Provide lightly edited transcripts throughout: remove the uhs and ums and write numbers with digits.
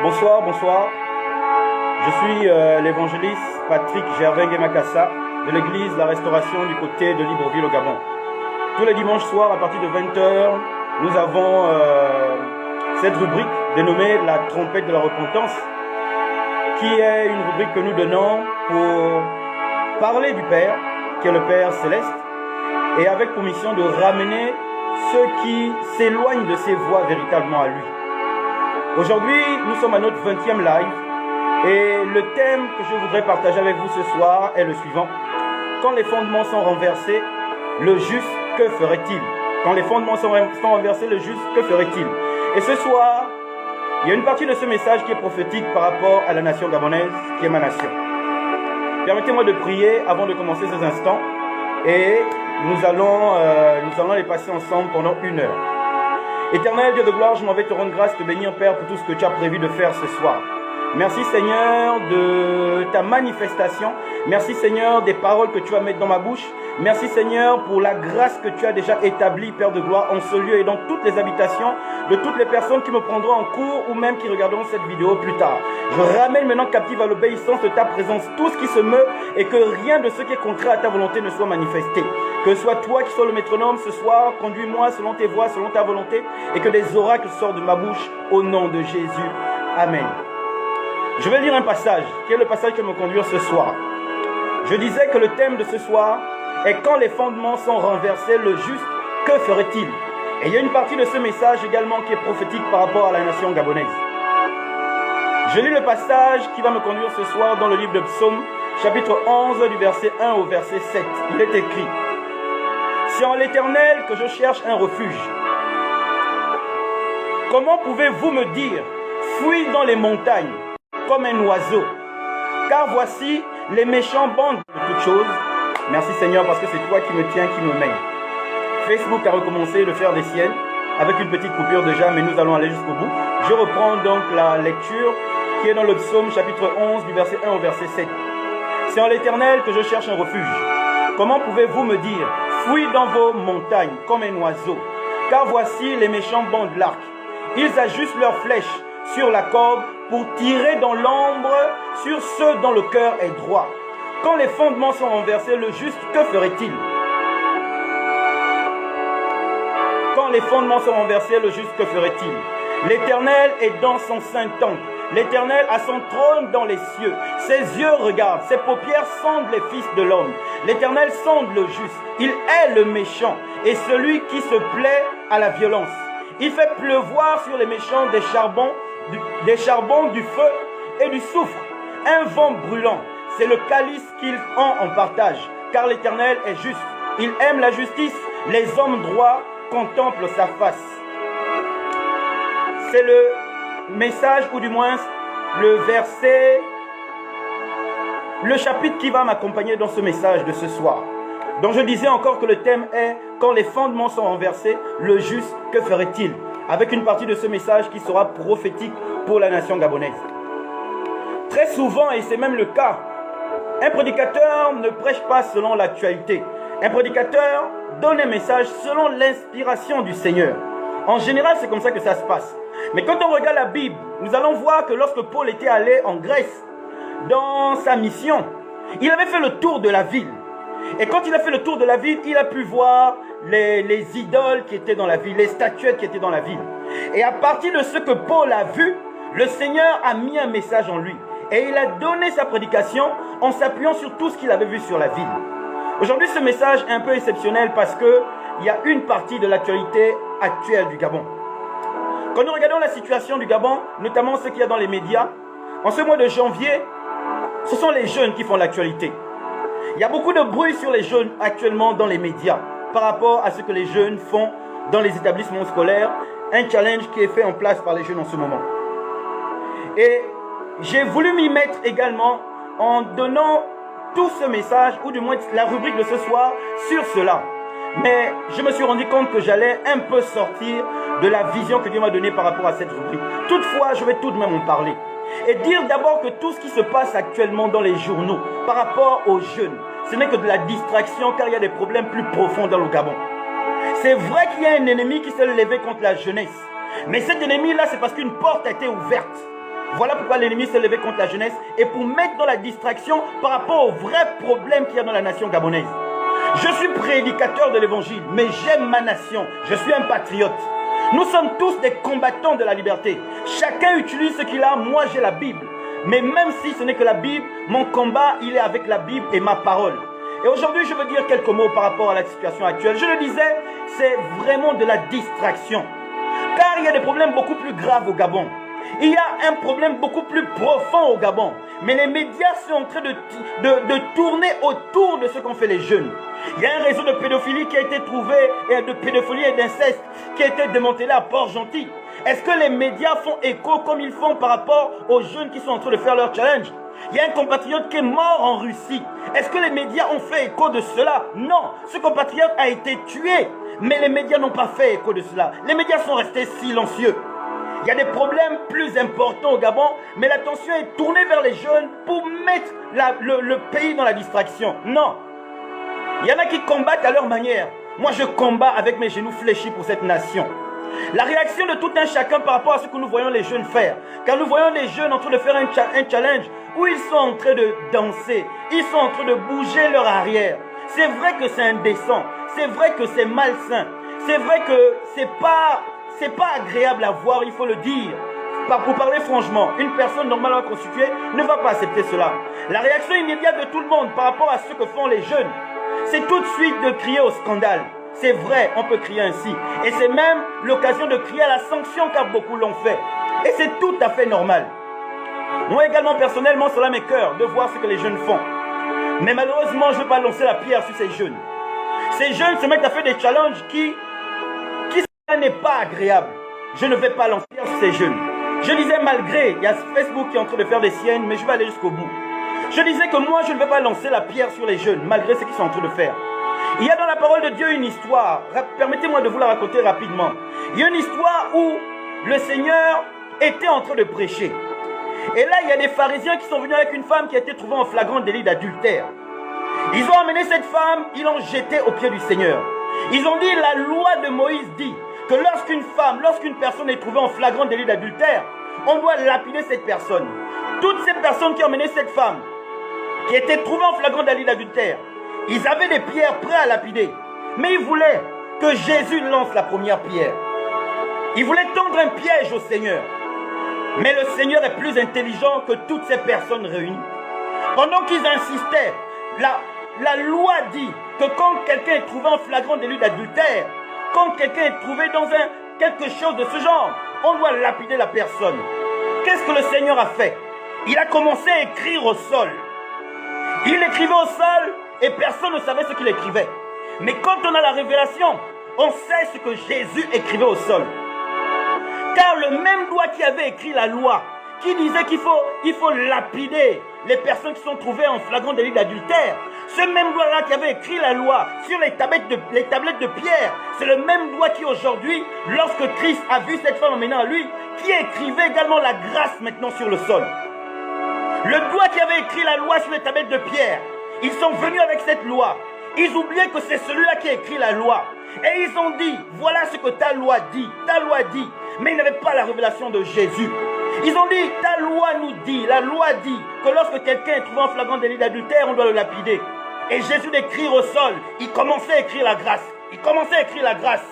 Bonsoir, bonsoir. Je suis l'évangéliste Patrick Gervingue Makassa de l'église La Restauration du côté de Libreville au Gabon. Tous les dimanches soirs à partir de 20h, nous avons cette rubrique dénommée La trompette de la repentance, qui est une rubrique que nous donnons pour parler du Père, qui est le Père céleste, et avec pour mission de ramener ceux qui s'éloignent de ses voies véritablement à lui. Aujourd'hui, nous sommes à notre 20e live et le thème que je voudrais partager avec vous ce soir est le suivant. Quand les fondements sont renversés, le juste, que ferait-il? Quand les fondements sont renversés, le juste, que ferait-il? Et ce soir, il y a une partie de ce message qui est prophétique par rapport à la nation gabonaise, qui est ma nation. Permettez-moi de prier avant de commencer ces instants et nous allons les passer ensemble pendant 1 heure. Éternel Dieu de gloire, je m'en vais te rendre grâce, te bénir Père pour tout ce que tu as prévu de faire ce soir. Merci Seigneur de ta manifestation. Merci Seigneur des paroles que tu vas mettre dans ma bouche. Merci Seigneur pour la grâce que tu as déjà établie, Père de gloire, en ce lieu et dans toutes les habitations de toutes les personnes qui me prendront en cours ou même qui regarderont cette vidéo plus tard. Je ramène maintenant captive à l'obéissance de ta présence tout ce qui se meut et que rien de ce qui est contraire à ta volonté ne soit manifesté. Que ce soit toi qui sois le métronome ce soir, conduis-moi selon tes voies, selon ta volonté et que des oracles sortent de ma bouche au nom de Jésus. Amen. Je vais lire un passage, qui est le passage qui va me conduire ce soir. Je disais que le thème de ce soir est quand les fondements sont renversés, le juste, que ferait-il? Et il y a une partie de ce message également qui est prophétique par rapport à la nation gabonaise. Je lis le passage qui va me conduire ce soir dans le livre de Psaume, chapitre 11, du verset 1 au verset 7. Il est écrit: c'est en l'Éternel que je cherche un refuge. Comment pouvez-vous me dire, fuis dans les montagnes comme un oiseau? Car voici, les méchants bandent de toutes choses. Merci Seigneur parce que c'est toi qui me tiens, qui me mène. Facebook a recommencé de faire des siennes avec une petite coupure déjà, mais nous allons aller jusqu'au bout. Je reprends donc la lecture qui est dans le psaume chapitre 11 du verset 1 au verset 7. C'est en l'Éternel que je cherche un refuge. Comment pouvez-vous me dire, fuis dans vos montagnes comme un oiseau? Car voici, les méchants bandent l'arc. Ils ajustent leurs flèches sur la corde pour tirer dans l'ombre sur ceux dont le cœur est droit. Quand les fondements sont renversés, le juste, que ferait-il? Quand les fondements sont renversés, le juste, que ferait-il? L'Éternel est dans son saint temple. L'Éternel a son trône dans les cieux. Ses yeux regardent, ses paupières sondent les fils de l'homme. L'Éternel sonde le juste. Il hait le méchant et celui qui se plaît à la violence. Il fait pleuvoir sur les méchants des charbons, du feu et du soufre. Un vent brûlant, c'est le calice qu'ils ont en partage. Car l'Éternel est juste. Il aime la justice. Les hommes droits contemplent sa face. C'est le message, ou du moins le verset, le chapitre qui va m'accompagner dans ce message de ce soir. Donc je disais encore que le thème est quand les fondements sont renversés, le juste, que ferait-il? Avec une partie de ce message qui sera prophétique pour la nation gabonaise. Très souvent, et c'est même le cas, un prédicateur ne prêche pas selon l'actualité. Un prédicateur donne un message selon l'inspiration du Seigneur. En général, c'est comme ça que ça se passe. Mais quand on regarde la Bible, nous allons voir que lorsque Paul était allé en Grèce, dans sa mission, il avait fait le tour de la ville. Et quand il a fait le tour de la ville, il a pu voir les idoles qui étaient dans la ville, les statuettes qui étaient dans la ville. Et à partir de ce que Paul a vu, le Seigneur a mis un message en lui. Et il a donné sa prédication en s'appuyant sur tout ce qu'il avait vu sur la ville. Aujourd'hui, ce message est un peu exceptionnel parce qu'il y a une partie de l'actualité actuelle du Gabon. Quand nous regardons la situation du Gabon, notamment ce qu'il y a dans les médias, en ce mois de janvier, ce sont les jeunes qui font l'actualité. Il y a beaucoup de bruit sur les jeunes actuellement dans les médias par rapport à ce que les jeunes font dans les établissements scolaires, un challenge qui est fait en place par les jeunes en ce moment. Et j'ai voulu m'y mettre également en donnant tout ce message, ou du moins la rubrique de ce soir, sur cela. Mais je me suis rendu compte que j'allais un peu sortir de la vision que Dieu m'a donnée par rapport à cette rubrique. Toutefois, je vais tout de même en parler. Et dire d'abord que tout ce qui se passe actuellement dans les journaux par rapport aux jeunes, ce n'est que de la distraction car il y a des problèmes plus profonds dans le Gabon. C'est vrai qu'il y a un ennemi qui s'est levé contre la jeunesse. Mais cet ennemi-là, c'est parce qu'une porte a été ouverte. Voilà pourquoi l'ennemi s'est levé contre la jeunesse et pour mettre dans la distraction par rapport aux vrais problèmes qu'il y a dans la nation gabonaise. Je suis prédicateur de l'évangile, mais j'aime ma nation. Je suis un patriote. Nous sommes tous des combattants de la liberté. Chacun utilise ce qu'il a. Moi, j'ai la Bible. Mais même si ce n'est que la Bible, mon combat, il est avec la Bible et ma parole. Et aujourd'hui, je veux dire quelques mots par rapport à la situation actuelle. Je le disais, c'est vraiment de la distraction. Car il y a des problèmes beaucoup plus graves au Gabon. Il y a un problème beaucoup plus profond au Gabon. Mais les médias sont en train de tourner autour de ce qu'ont fait les jeunes. Il y a un réseau de pédophilie qui a été trouvé, et de pédophilie et d'inceste, qui a été démantelé à Port-Gentil. Est-ce que les médias font écho comme ils font par rapport aux jeunes qui sont en train de faire leur challenge? Il y a un compatriote qui est mort en Russie. Est-ce que les médias ont fait écho de cela? Non, ce compatriote a été tué. Mais les médias n'ont pas fait écho de cela. Les médias sont restés silencieux. Il y a des problèmes plus importants au Gabon, mais l'attention est tournée vers les jeunes pour mettre le pays dans la distraction. Non. Il y en a qui combattent à leur manière. Moi, je combats avec mes genoux fléchis pour cette nation. La réaction de tout un chacun par rapport à ce que nous voyons les jeunes faire. Quand nous voyons les jeunes en train de faire un challenge où ils sont en train de danser, ils sont en train de bouger leur arrière. C'est vrai que c'est indécent, c'est vrai que c'est malsain, c'est vrai que c'est pas agréable à voir, il faut le dire. Pour parler franchement, une personne normalement constituée ne va pas accepter cela. La réaction immédiate de tout le monde par rapport à ce que font les jeunes, c'est tout de suite de crier au scandale. C'est vrai, on peut crier ainsi. Et c'est même l'occasion de crier à la sanction car beaucoup l'ont fait. Et c'est tout à fait normal. Moi également, personnellement, cela m'est cœur de voir ce que les jeunes font. Mais malheureusement, je ne veux pas lancer la pierre sur ces jeunes. Ces jeunes se mettent à faire des challenges qui n'est pas agréable. Je ne vais pas lancer la pierre sur ces jeunes. Je disais malgré, il y a Facebook qui est en train de faire des siennes, mais je vais aller jusqu'au bout. Je disais que moi, je ne vais pas lancer la pierre sur les jeunes, malgré ce qu'ils sont en train de faire. Il y a dans la parole de Dieu une histoire. Permettez-moi de vous la raconter rapidement. Il y a une histoire où le Seigneur était en train de prêcher. Et là, il y a des pharisiens qui sont venus avec une femme qui a été trouvée en flagrant délit d'adultère. Ils ont amené cette femme, ils l'ont jetée aux pieds du Seigneur. Ils ont dit, la loi de Moïse dit que lorsqu'une personne est trouvée en flagrant délit d'adultère, on doit lapider cette personne. Toutes ces personnes qui ont amené cette femme, qui était trouvée en flagrant délit d'adultère, ils avaient des pierres prêtes à lapider. Mais ils voulaient que Jésus lance la première pierre. Ils voulaient tendre un piège au Seigneur. Mais le Seigneur est plus intelligent que toutes ces personnes réunies. Pendant qu'ils insistaient, la loi dit que quand quelqu'un est trouvé en flagrant délit d'adultère, quand quelqu'un est trouvé dans quelque chose de ce genre, on doit lapider la personne. Qu'est-ce que le Seigneur a fait? Il a commencé à écrire au sol. Il écrivait au sol et personne ne savait ce qu'il écrivait. Mais quand on a la révélation, on sait ce que Jésus écrivait au sol. Car le même doigt qui avait écrit la loi, qui disait qu'il faut lapider les personnes qui sont trouvées en flagrant délit d'adultère, ce même doigt-là qui avait écrit la loi sur les tablettes de pierre, c'est le même doigt qui aujourd'hui, lorsque Christ a vu cette femme emmenée à lui, qui écrivait également la grâce maintenant sur le sol. Le doigt qui avait écrit la loi sur les tablettes de pierre, ils sont venus avec cette loi. Ils oubliaient que c'est celui-là qui a écrit la loi. Et ils ont dit, voilà ce que ta loi dit, ta loi dit. Mais ils n'avaient pas la révélation de Jésus. Ils ont dit, ta loi nous dit, la loi dit que lorsque quelqu'un est trouvé en flagrant délit d'adultère, on doit le lapider. Et Jésus d'écrire au sol, il commençait à écrire la grâce. Il commençait à écrire la grâce.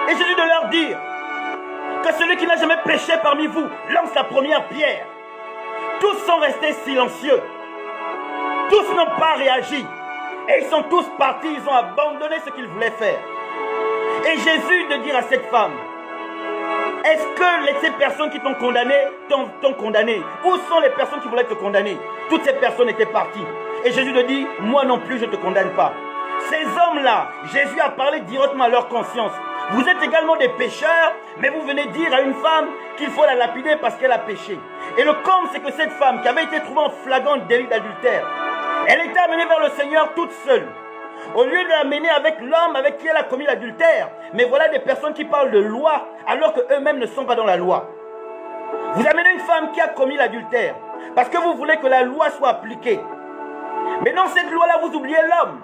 Et Jésus de leur dire que celui qui n'a jamais péché parmi vous lance la première pierre. Tous sont restés silencieux. Tous n'ont pas réagi. Et ils sont tous partis, ils ont abandonné ce qu'ils voulaient faire. Et Jésus de dire à cette femme, est-ce que ces personnes qui t'ont condamné, t'ont condamné? Où sont les personnes qui voulaient te condamner? Toutes ces personnes étaient parties. Et Jésus de dit, moi non plus je ne te condamne pas. Ces hommes-là, Jésus a parlé directement à leur conscience. Vous êtes également des pécheurs, mais vous venez dire à une femme qu'il faut la lapider parce qu'elle a péché. Et le comble, c'est que cette femme qui avait été trouvée en flagrant délit d'adultère, elle était amenée vers le Seigneur toute seule. Au lieu de l'amener avec l'homme avec qui elle a commis l'adultère. Mais voilà des personnes qui parlent de loi alors qu'eux-mêmes ne sont pas dans la loi. Vous amenez une femme qui a commis l'adultère parce que vous voulez que la loi soit appliquée. Mais dans cette loi-là, vous oubliez l'homme.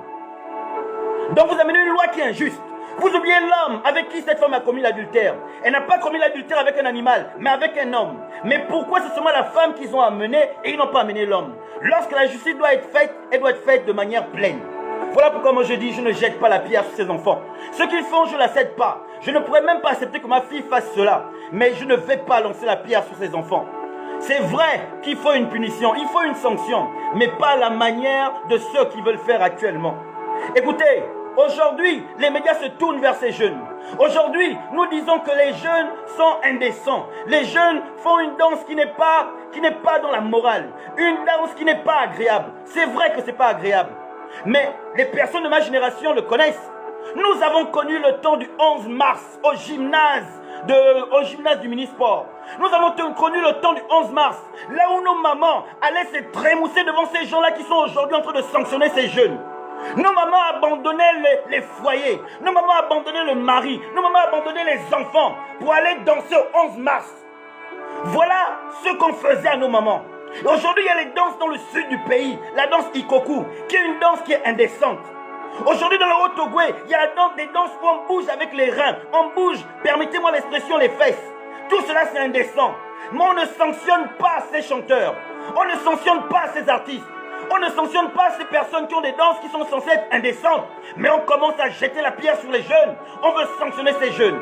Donc vous amenez une loi qui est injuste. Vous oubliez l'homme avec qui cette femme a commis l'adultère. Elle n'a pas commis l'adultère avec un animal, mais avec un homme. Mais pourquoi c'est seulement la femme qu'ils ont amenée et ils n'ont pas amené l'homme? Lorsque la justice doit être faite, elle doit être faite de manière pleine. Voilà pourquoi moi je dis, je ne jette pas la pierre sur ces enfants. Ce qu'ils font, je ne l'accepte pas. Je ne pourrais même pas accepter que ma fille fasse cela. Mais je ne vais pas lancer la pierre sur ces enfants. C'est vrai qu'il faut une punition, il faut une sanction, mais pas la manière de ceux qui veulent faire actuellement. Écoutez, aujourd'hui, les médias se tournent vers ces jeunes. Aujourd'hui, nous disons que les jeunes sont indécents. Les jeunes font une danse qui n'est pas dans la morale. Une danse qui n'est pas agréable. C'est vrai que ce n'est pas agréable. Mais les personnes de ma génération le connaissent. Nous avons connu le temps du 11 mars au gymnase du Minisport. Nous avons connu le temps du 11 mars, là où nos mamans allaient se trémousser devant ces gens-là qui sont aujourd'hui en train de sanctionner ces jeunes. Nos mamans abandonnaient les foyers, nos mamans abandonnaient le mari, nos mamans abandonnaient les enfants pour aller danser au 11 mars. Voilà ce qu'on faisait à nos mamans. Aujourd'hui, il y a les danses dans le sud du pays, la danse Ikoku, qui est une danse qui est indécente. Aujourd'hui, dans le Haut-Togoué, il y a des danses où on bouge avec les reins, on bouge, permettez-moi l'expression, les fesses. Tout cela, c'est indécent. Mais on ne sanctionne pas ces chanteurs, on ne sanctionne pas ces artistes, on ne sanctionne pas ces personnes qui ont des danses qui sont censées être indécentes. Mais on commence à jeter la pierre sur les jeunes, on veut sanctionner ces jeunes.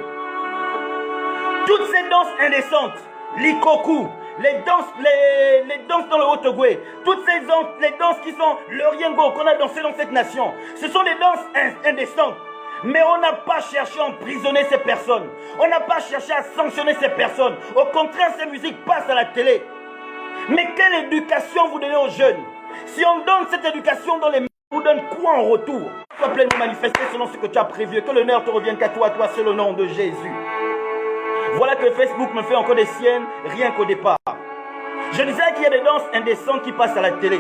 Toutes ces danses indécentes, l'Ikoku, les danses dans le Haut-Togoué, toutes les danses qui sont le Riengo qu'on a dansé dans cette nation, ce sont des danses indécentes. Mais on n'a pas cherché à emprisonner ces personnes. On n'a pas cherché à sanctionner ces personnes. Au contraire, ces musiques passent à la télé. Mais quelle éducation vous donnez aux jeunes? Si on donne cette éducation dans les médias, vous donne quoi en retour? Sois pleinement manifesté selon ce que tu as prévu. Que l'honneur te revienne qu'à toi, c'est le nom de Jésus. Voilà que Facebook me fait encore des siennes, rien qu'au départ. Je disais qu'il y a des danses indécentes qui passent à la télé.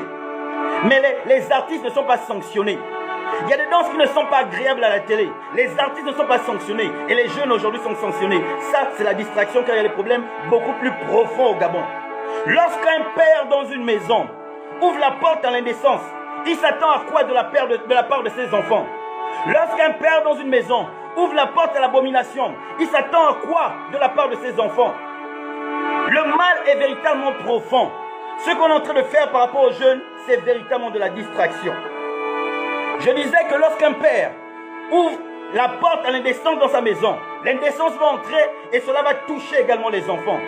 Mais les artistes ne sont pas sanctionnés. Il y a des danses qui ne sont pas agréables à la télé. Les artistes ne sont pas sanctionnés. Et les jeunes aujourd'hui sont sanctionnés. Ça, c'est la distraction car il y a des problèmes beaucoup plus profonds au Gabon. Lorsqu'un père dans une maison ouvre la porte à l'indécence, il s'attend à quoi de la part de ses enfants? Lorsqu'un père dans une maison ouvre la porte à l'abomination, il s'attend à quoi de la part de ses enfants? Le mal est véritablement profond. Ce qu'on est en train de faire par rapport aux jeunes, c'est véritablement de la distraction. Je disais que lorsqu'un père ouvre la porte à l'indécence dans sa maison, l'indécence va entrer et cela va toucher également les enfants.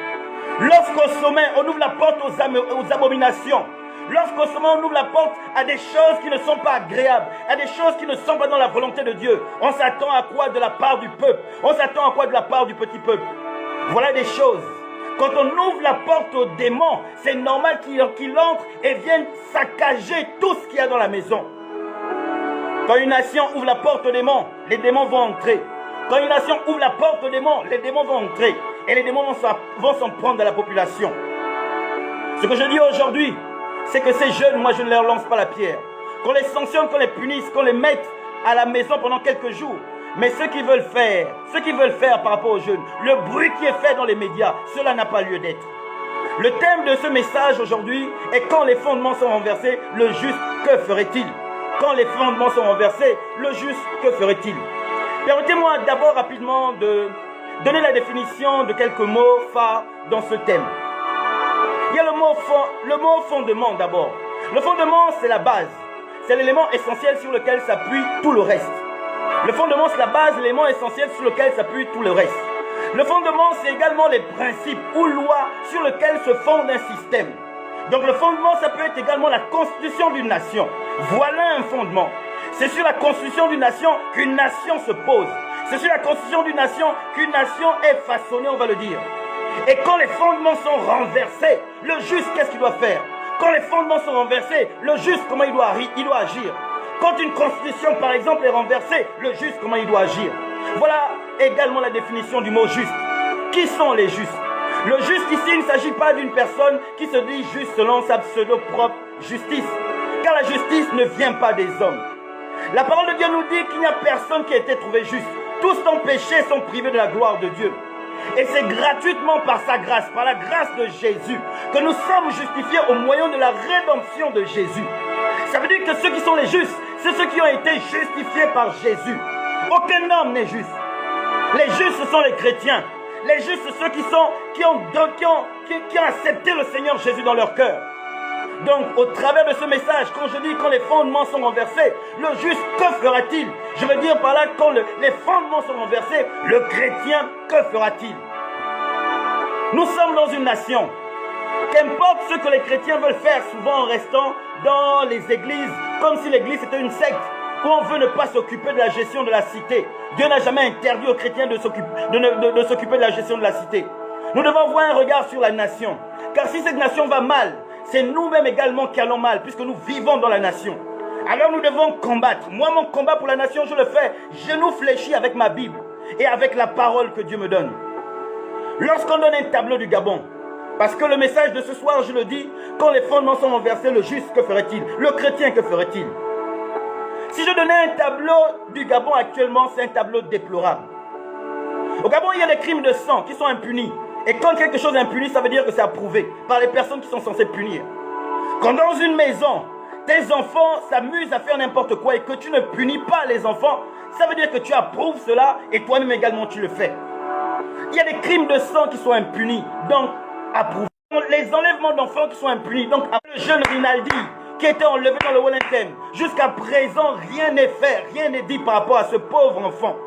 Lorsqu'au sommet, on ouvre la porte aux abominations, lorsqu'au sommet, on ouvre la porte à des choses qui ne sont pas agréables, à des choses qui ne sont pas dans la volonté de Dieu, on s'attend à quoi de la part du peuple? On s'attend à quoi de la part du petit peuple? Voilà des choses. Quand on ouvre la porte aux démons, c'est normal qu'ils entrent et viennent saccager tout ce qu'il y a dans la maison. Quand une nation ouvre la porte aux démons, les démons vont entrer. Quand une nation ouvre la porte aux démons, les démons vont entrer. Et les démons vont s'en prendre à la population. Ce que je dis aujourd'hui, c'est que ces jeunes, moi je ne leur lance pas la pierre. Qu'on les sanctionne, qu'on les punisse, qu'on les mette à la maison pendant quelques jours. Mais ce qu'ils veulent faire par rapport aux jeunes, le bruit qui est fait dans les médias, cela n'a pas lieu d'être. Le thème de ce message aujourd'hui est quand les fondements sont renversés, le juste, que ferait-il? Quand les fondements sont renversés, le juste, que ferait-il? Permettez-moi d'abord rapidement de donner la définition de quelques mots phares dans ce thème. Il y a le mot fondement d'abord. Le fondement, c'est la base. C'est l'élément essentiel sur lequel s'appuie tout le reste. Le fondement, c'est la base, l'élément essentiel sur lequel s'appuie tout le reste. Le fondement, c'est également les principes ou lois sur lesquels se fonde un système. Donc le fondement, ça peut être également la constitution d'une nation. Voilà un fondement. C'est sur la constitution d'une nation qu'une nation se pose. C'est sur la constitution d'une nation qu'une nation est façonnée, on va le dire. Et quand les fondements sont renversés, le juste, qu'est-ce qu'il doit faire? Quand les fondements sont renversés, le juste, comment il doit agir? Quand une constitution, par exemple, est renversée, le juste, comment il doit agir? Voilà également la définition du mot juste. Qui sont les justes? Le juste ici, il ne s'agit pas d'une personne qui se dit juste selon sa pseudo-propre justice. Car la justice ne vient pas des hommes. La parole de Dieu nous dit qu'il n'y a personne qui a été trouvé juste. Tous ont péché et sont privés de la gloire de Dieu. Et c'est gratuitement par sa grâce, par la grâce de Jésus, que nous sommes justifiés au moyen de la rédemption de Jésus. Ça veut dire que ceux qui sont les justes, c'est ceux qui ont été justifiés par Jésus. Aucun homme n'est juste. Les justes, ce sont les chrétiens. Les justes, ce sont ceux qui ont accepté le Seigneur Jésus dans leur cœur. Donc, au travers de ce message, quand je dis quand les fondements sont renversés, le juste, que fera-t-il? Je veux dire par là, quand les fondements sont renversés, le chrétien, que fera-t-il? Nous sommes dans une nation. Qu'importe ce que les chrétiens veulent faire, souvent en restant dans les églises, comme si l'église était une secte, où on veut ne pas s'occuper de la gestion de la cité. Dieu n'a jamais interdit aux chrétiens de s'occuper de la gestion de la cité. Nous devons avoir un regard sur la nation. Car si cette nation va mal, c'est nous-mêmes également qui allons mal, puisque nous vivons dans la nation. Alors nous devons combattre. Moi, mon combat pour la nation, je le fais genoux fléchis avec ma Bible et avec la parole que Dieu me donne. Lorsqu'on donne un tableau du Gabon, parce que le message de ce soir, je le dis, quand les fondements sont renversés, le juste, que ferait-il? Le chrétien, que ferait-il? Si je donnais un tableau du Gabon actuellement, c'est un tableau déplorable. Au Gabon, il y a des crimes de sang qui sont impunis. Et quand quelque chose est impuni, ça veut dire que c'est approuvé par les personnes qui sont censées punir. Quand dans une maison, tes enfants s'amusent à faire n'importe quoi et que tu ne punis pas les enfants, ça veut dire que tu approuves cela et toi-même également tu le fais. Il y a des crimes de sang qui sont impunis, donc approuvés. Les enlèvements d'enfants qui sont impunis, donc le jeune Rinaldi qui était enlevé dans le Wellington, jusqu'à présent rien n'est fait, rien n'est dit par rapport à ce pauvre enfant.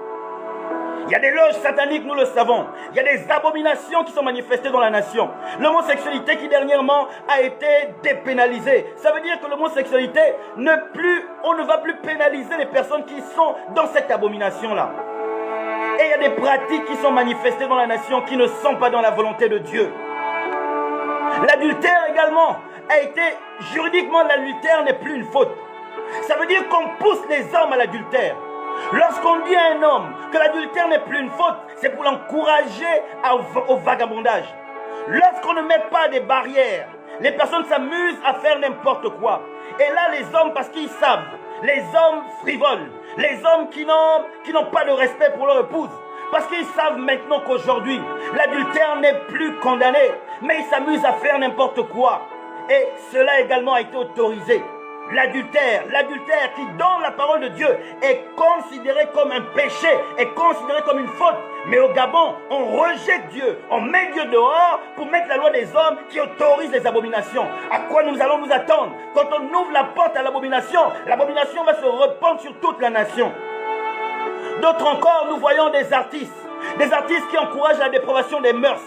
Il y a des loges sataniques, nous le savons. Il y a des abominations qui sont manifestées dans la nation. L'homosexualité qui dernièrement a été dépénalisée. Ça veut dire que l'homosexualité, on ne va plus pénaliser les personnes qui sont dans cette abomination-là. Et il y a des pratiques qui sont manifestées dans la nation qui ne sont pas dans la volonté de Dieu. L'adultère également a été, juridiquement, l'adultère n'est plus une faute. Ça veut dire qu'on pousse les hommes à l'adultère. Lorsqu'on dit à un homme que l'adultère n'est plus une faute, c'est pour l'encourager au vagabondage. Lorsqu'on ne met pas des barrières, les personnes s'amusent à faire n'importe quoi. Et là, les hommes, parce qu'ils savent, les hommes frivoles, les hommes qui n'ont pas de respect pour leur épouse, parce qu'ils savent maintenant qu'aujourd'hui, l'adultère n'est plus condamné, mais ils s'amusent à faire n'importe quoi. Et cela également a été autorisé. L'adultère qui dans la parole de Dieu est considéré comme un péché, est considéré comme une faute. Mais au Gabon, on rejette Dieu, on met Dieu dehors pour mettre la loi des hommes qui autorise les abominations. À quoi nous allons nous attendre? Quand on ouvre la porte à l'abomination va se répandre sur toute la nation. D'autres encore, nous voyons des artistes qui encouragent la dépravation des mœurs.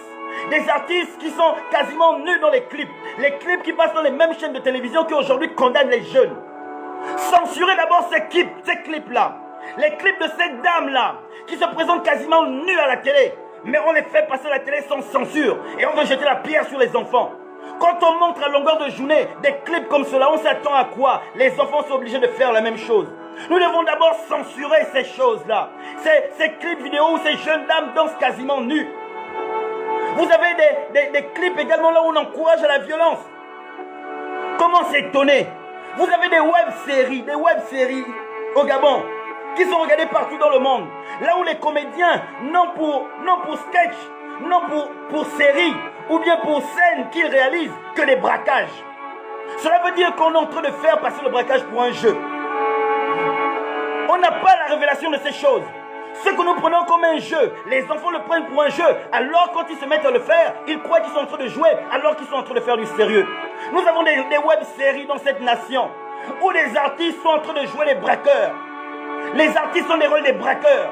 Des artistes qui sont quasiment nus dans les clips qui passent dans les mêmes chaînes de télévision qui aujourd'hui condamnent les jeunes. Censurez d'abord ces clips-là. Les clips de cette dame-là qui se présentent quasiment nues à la télé. Mais on les fait passer à la télé sans censure et on veut jeter la pierre sur les enfants. Quand on montre à longueur de journée des clips comme cela, on s'attend à quoi? Les enfants sont obligés de faire la même chose. Nous devons d'abord censurer ces choses-là. Ces clips vidéo où ces jeunes dames dansent quasiment nues. Vous avez des clips également là où on encourage à la violence. Comment s'étonner? Vous avez des web-séries au Gabon qui sont regardées partout dans le monde. Là où les comédiens, non pour sketch, non pour série ou bien pour scène qu'ils réalisent que les braquages. Cela veut dire qu'on est en train de faire passer le braquage pour un jeu. On n'a pas la révélation de ces choses. Ce que nous prenons comme un jeu, les enfants le prennent pour un jeu. Alors quand ils se mettent à le faire, ils croient qu'ils sont en train de jouer alors qu'ils sont en train de faire du sérieux. Nous avons des web-séries dans cette nation où les artistes sont en train de jouer les braqueurs. Les artistes ont des rôles des braqueurs.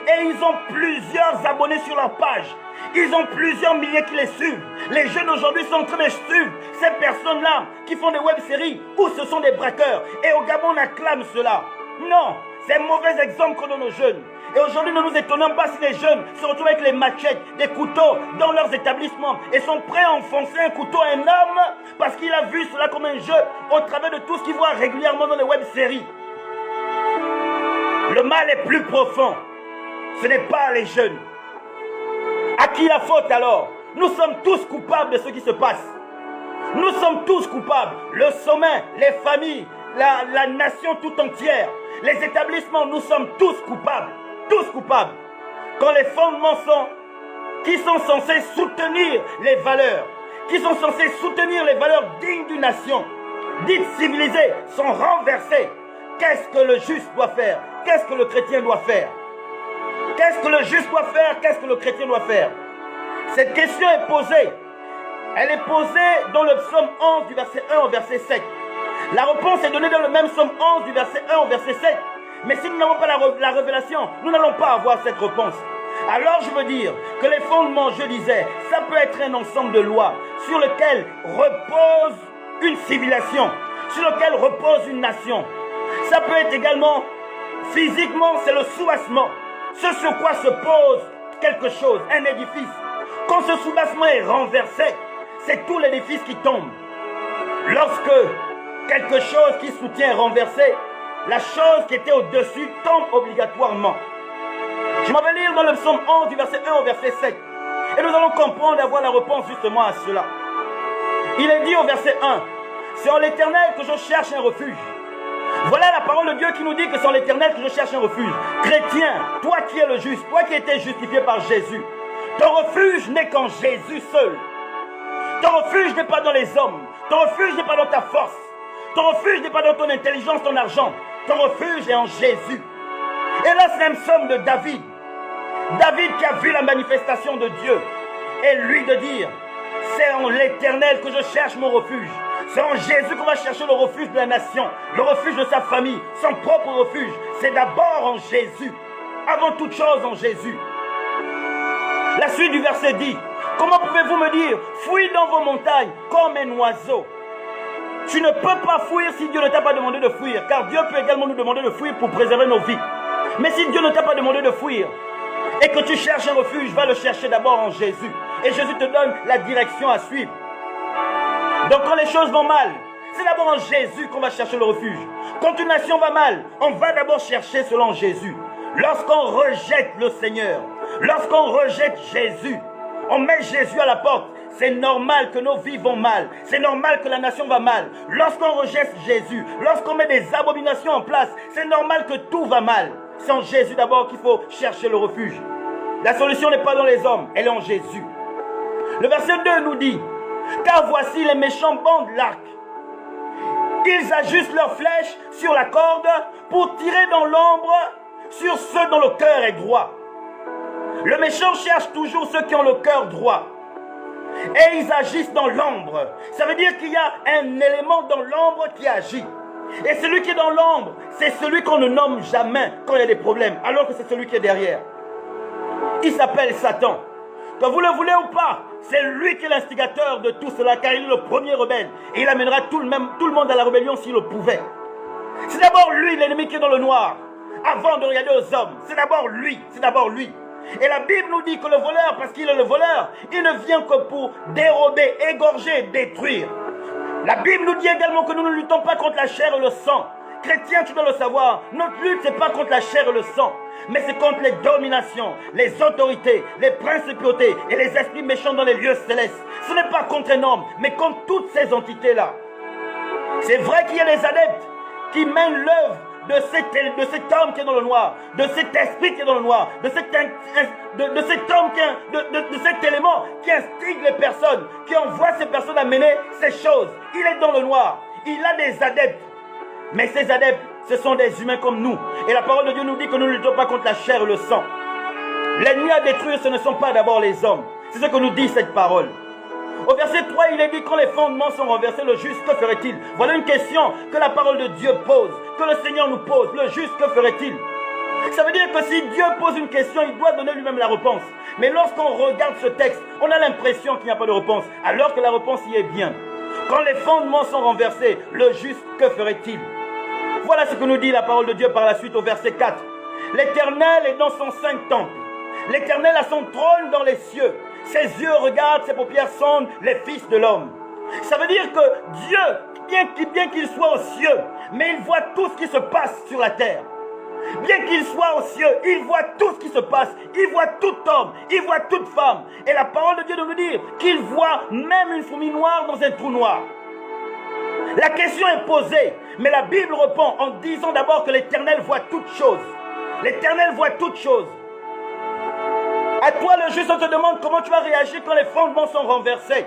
Et ils ont plusieurs abonnés sur leur page. Ils ont plusieurs milliers qui les suivent. Les jeunes aujourd'hui sont en train de suivre ces personnes-là qui font des web-séries où ce sont des braqueurs. Et au Gabon, on acclame cela. Non, c'est un mauvais exemple qu'on donne aux jeunes. Et aujourd'hui, ne nous étonnons pas si les jeunes se retrouvent avec les machettes, des couteaux dans leurs établissements et sont prêts à enfoncer un couteau à un homme parce qu'il a vu cela comme un jeu au travers de tout ce qu'il voit régulièrement dans les web-séries. Le mal est plus profond. Ce n'est pas les jeunes. À qui la faute alors? Nous sommes tous coupables de ce qui se passe. Nous sommes tous coupables. Le sommet, les familles, la nation tout entière, les établissements, nous sommes tous coupables. Tous coupables. Quand les fondements qui sont censés soutenir les valeurs, qui sont censés soutenir les valeurs dignes d'une nation, dites civilisées, sont renversées, qu'est-ce que le juste doit faire? Qu'est-ce que le chrétien doit faire? Qu'est-ce que le juste doit faire? Qu'est-ce que le chrétien doit faire? Cette question est posée. Elle est posée dans le psaume 11 du verset 1 au verset 7. La réponse est donnée dans le même psaume 11 du verset 1 au verset 7. Mais si nous n'avons pas la révélation, nous n'allons pas avoir cette réponse. Alors je veux dire que les fondements, je disais, ça peut être un ensemble de lois sur lequel repose une civilisation, sur lequel repose une nation. Ça peut être également, physiquement, c'est le soubassement. Ce sur quoi se pose quelque chose, un édifice. Quand ce soubassement est renversé, c'est tout l'édifice qui tombe. Lorsque quelque chose qui soutient est renversé, la chose qui était au-dessus tombe obligatoirement. Je m'en vais lire dans le psaume 11 du verset 1 au verset 7. Et nous allons comprendre et avoir la réponse justement à cela. Il est dit au verset 1, c'est en l'Éternel que je cherche un refuge. Voilà la parole de Dieu qui nous dit que c'est en l'Éternel que je cherche un refuge. Chrétien, toi qui es le juste, toi qui as été justifié par Jésus, ton refuge n'est qu'en Jésus seul. Ton refuge n'est pas dans les hommes. Ton refuge n'est pas dans ta force. Ton refuge n'est pas dans ton intelligence, ton argent. Ton refuge est en Jésus. Et là, c'est un psaume de David. David qui a vu la manifestation de Dieu. Et lui de dire, c'est en l'Éternel que je cherche mon refuge. C'est en Jésus qu'on va chercher le refuge de la nation, le refuge de sa famille, son propre refuge. C'est d'abord en Jésus. Avant toute chose en Jésus. La suite du verset dit, comment pouvez-vous me dire, fuis dans vos montagnes comme un oiseau? Tu ne peux pas fuir si Dieu ne t'a pas demandé de fuir, car Dieu peut également nous demander de fuir pour préserver nos vies. Mais si Dieu ne t'a pas demandé de fuir, et que tu cherches un refuge, va le chercher d'abord en Jésus. Et Jésus te donne la direction à suivre. Donc quand les choses vont mal, c'est d'abord en Jésus qu'on va chercher le refuge. Quand une nation va mal, on va d'abord chercher selon Jésus. Lorsqu'on rejette le Seigneur, lorsqu'on rejette Jésus, on met Jésus à la porte. C'est normal que nos vies vont mal. C'est normal que la nation va mal. Lorsqu'on rejette Jésus, lorsqu'on met des abominations en place, c'est normal que tout va mal. C'est en Jésus d'abord qu'il faut chercher le refuge. La solution n'est pas dans les hommes, elle est en Jésus. Le verset 2 nous dit, car voici les méchants bandent l'arc. Ils ajustent leurs flèches sur la corde pour tirer dans l'ombre sur ceux dont le cœur est droit. Le méchant cherche toujours ceux qui ont le cœur droit. Et ils agissent dans l'ombre. Ça veut dire qu'il y a un élément dans l'ombre qui agit. Et celui qui est dans l'ombre, c'est celui qu'on ne nomme jamais quand il y a des problèmes, alors que c'est celui qui est derrière. Il s'appelle Satan. Que vous le voulez ou pas, c'est lui qui est l'instigateur de tout cela, car il est le premier rebelle. Et il amènera tout le monde à la rébellion s'il le pouvait. C'est d'abord lui, l'ennemi qui est dans le noir. Avant de regarder aux hommes, c'est d'abord lui, c'est d'abord lui. Et la Bible nous dit que le voleur, parce qu'il est le voleur, il ne vient que pour dérober, égorger, détruire. La Bible nous dit également que nous ne luttons pas contre la chair et le sang. Chrétien, tu dois le savoir, notre lutte, ce n'est pas contre la chair et le sang, mais c'est contre les dominations, les autorités, les principautés et les esprits méchants dans les lieux célestes. Ce n'est pas contre un homme, mais contre toutes ces entités-là. C'est vrai qu'il y a des adeptes qui mènent l'œuvre de cet homme qui est dans le noir, de cet esprit qui est dans le noir, de cet homme, de cet élément qui instigue les personnes, qui envoie ces personnes à mener ces choses. Il est dans le noir, il a des adeptes, mais ces adeptes, ce sont des humains comme nous. Et la parole de Dieu nous dit que nous ne luttons pas contre la chair et le sang. L'ennemi à détruire, ce ne sont pas d'abord les hommes. C'est ce que nous dit cette parole. Au verset 3, il est dit, quand les fondements sont renversés, le juste, que ferait-il? Voilà une question que la parole de Dieu pose, que le Seigneur nous pose. Le juste, que ferait-il? Ça veut dire que si Dieu pose une question, il doit donner lui-même la réponse. Mais lorsqu'on regarde ce texte, on a l'impression qu'il n'y a pas de réponse, alors que la réponse y est bien. Quand les fondements sont renversés, le juste, que ferait-il? Voilà ce que nous dit la parole de Dieu par la suite au verset 4. L'Éternel est dans son saint temple. L'Éternel a son trône dans les cieux. Ses yeux regardent, ses paupières sondent les fils de l'homme. Ça veut dire que Dieu, bien qu'il soit aux cieux, mais il voit tout ce qui se passe sur la terre. Bien qu'il soit aux cieux, il voit tout ce qui se passe. Il voit tout homme, il voit toute femme. Et la parole de Dieu nous dit qu'il voit même une fourmi noire dans un trou noir. La question est posée, mais la Bible répond en disant d'abord que l'Éternel voit toutes choses. L'Éternel voit toutes choses. À toi le juste, on te demande comment tu vas réagir quand les fondements sont renversés.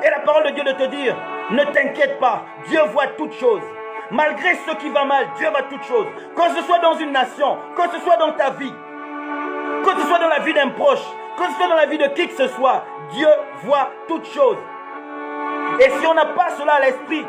Et la parole de Dieu de te dire, ne t'inquiète pas, Dieu voit toutes choses. Malgré ce qui va mal, Dieu voit toutes choses. Que ce soit dans une nation, que ce soit dans ta vie. Que ce soit dans la vie d'un proche, que ce soit dans la vie de qui que ce soit, Dieu voit toutes choses. Et si on n'a pas cela à l'esprit,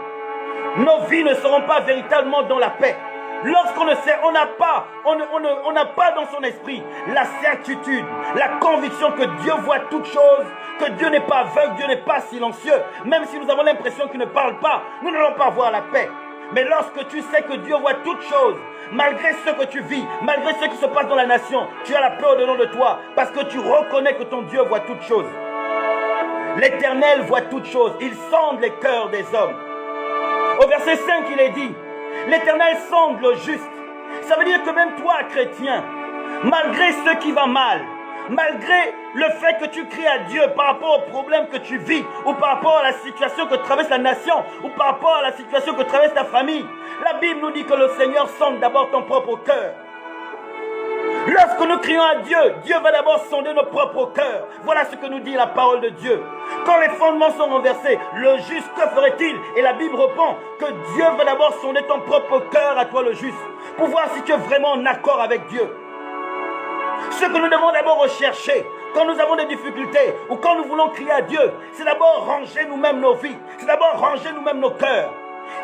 nos vies ne seront pas véritablement dans la paix. Lorsqu'on ne sait, on n'a pas dans son esprit la certitude, la conviction que Dieu voit toutes choses, que Dieu n'est pas aveugle, Dieu n'est pas silencieux. Même si nous avons l'impression qu'il ne parle pas, nous n'allons pas avoir la paix. Mais lorsque tu sais que Dieu voit toutes choses, malgré ce que tu vis, malgré ce qui se passe dans la nation, tu as la paix au-dedans de toi, parce que tu reconnais que ton Dieu voit toutes choses. L'Éternel voit toutes choses, il sonde les cœurs des hommes. Au verset 5, il est dit, l'Éternel sonde le juste. Ça veut dire que même toi, chrétien, malgré ce qui va mal, malgré le fait que tu cries à Dieu par rapport aux problèmes que tu vis, ou par rapport à la situation que traverse la nation, ou par rapport à la situation que traverse ta famille, la Bible nous dit que le Seigneur sonde d'abord ton propre cœur. Lorsque nous crions à Dieu, Dieu va d'abord sonder nos propres cœurs. Voilà ce que nous dit la parole de Dieu. Quand les fondements sont renversés, le juste, que ferait-il? Et la Bible répond que Dieu va d'abord sonder ton propre cœur à toi le juste, pour voir si tu es vraiment en accord avec Dieu. Ce que nous devons d'abord rechercher, quand nous avons des difficultés, ou quand nous voulons crier à Dieu, c'est d'abord ranger nous-mêmes nos vies, c'est d'abord ranger nous-mêmes nos cœurs.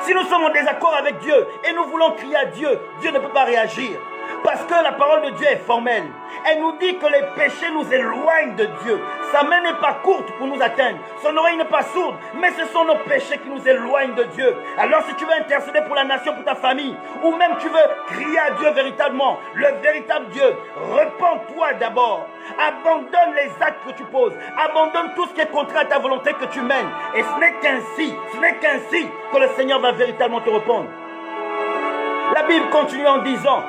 Si nous sommes en désaccord avec Dieu, et nous voulons crier à Dieu, Dieu ne peut pas réagir. Parce que la parole de Dieu est formelle. Elle nous dit que les péchés nous éloignent de Dieu. Sa main n'est pas courte pour nous atteindre. Son oreille n'est pas sourde. Mais ce sont nos péchés qui nous éloignent de Dieu. Alors si tu veux intercéder pour la nation, pour ta famille, ou même tu veux crier à Dieu véritablement, le véritable Dieu, repens-toi d'abord. Abandonne les actes que tu poses. Abandonne tout ce qui est contraire à ta volonté que tu mènes. Et ce n'est qu'ainsi que le Seigneur va véritablement te répondre. La Bible continue en disant,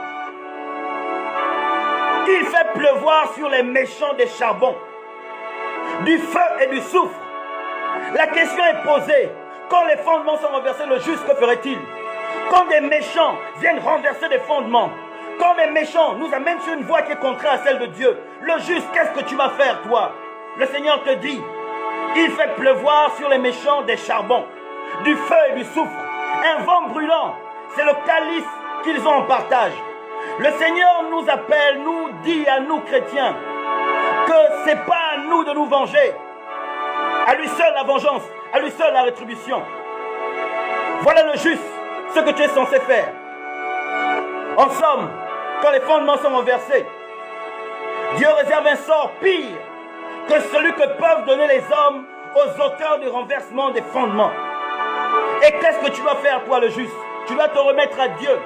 il fait pleuvoir sur les méchants des charbons, du feu et du soufre. La question est posée, quand les fondements sont renversés, le juste, que ferait-il? Quand des méchants viennent renverser des fondements, quand les méchants nous amènent sur une voie qui est contraire à celle de Dieu, le juste, qu'est-ce que tu vas faire, toi? Le Seigneur te dit, il fait pleuvoir sur les méchants des charbons, du feu et du soufre. Un vent brûlant, c'est le calice qu'ils ont en partage. Le Seigneur nous appelle, nous dit à nous chrétiens que ce n'est pas à nous de nous venger. À lui seul la vengeance, à lui seul la rétribution. Voilà le juste, ce que tu es censé faire. En somme, quand les fondements sont renversés, Dieu réserve un sort pire que celui que peuvent donner les hommes aux auteurs du renversement des fondements. Et qu'est-ce que tu dois faire, toi le juste? Tu dois te remettre à Dieu.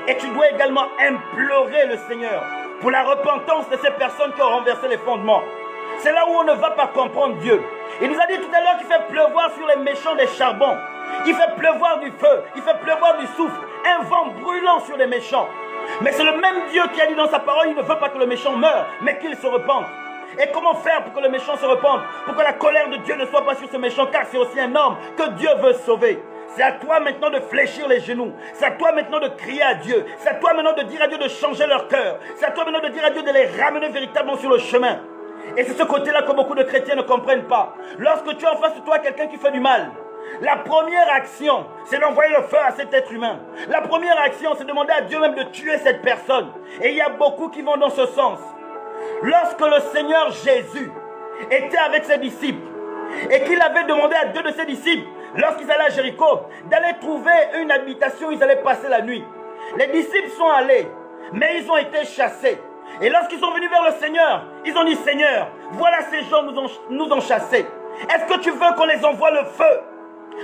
Et tu dois également implorer le Seigneur pour la repentance de ces personnes qui ont renversé les fondements. C'est là où on ne va pas comprendre Dieu. Il nous a dit tout à l'heure qu'il fait pleuvoir sur les méchants des charbons. Il fait pleuvoir du feu, il fait pleuvoir du soufre, un vent brûlant sur les méchants. Mais c'est le même Dieu qui a dit dans sa parole, il ne veut pas que le méchant meure, mais qu'il se repente. Et comment faire pour que le méchant se repente? Pour que la colère de Dieu ne soit pas sur ce méchant, car c'est aussi un homme que Dieu veut sauver. C'est à toi maintenant de fléchir les genoux. C'est à toi maintenant de crier à Dieu. C'est à toi maintenant de dire à Dieu de changer leur cœur. C'est à toi maintenant de dire à Dieu de les ramener véritablement sur le chemin. Et c'est ce côté-là que beaucoup de chrétiens ne comprennent pas. Lorsque tu as en face de toi quelqu'un qui fait du mal, la première action, c'est d'envoyer le feu à cet être humain. La première action, c'est de demander à Dieu même de tuer cette personne. Et il y a beaucoup qui vont dans ce sens. Lorsque le Seigneur Jésus était avec ses disciples et qu'il avait demandé à deux de ses disciples, lorsqu'ils allaient à Jéricho, d'aller trouver une habitation où ils allaient passer la nuit. Les disciples sont allés, mais ils ont été chassés. Et lorsqu'ils sont venus vers le Seigneur, ils ont dit, Seigneur, voilà ces gens nous ont chassés. Est-ce que tu veux qu'on les envoie le feu?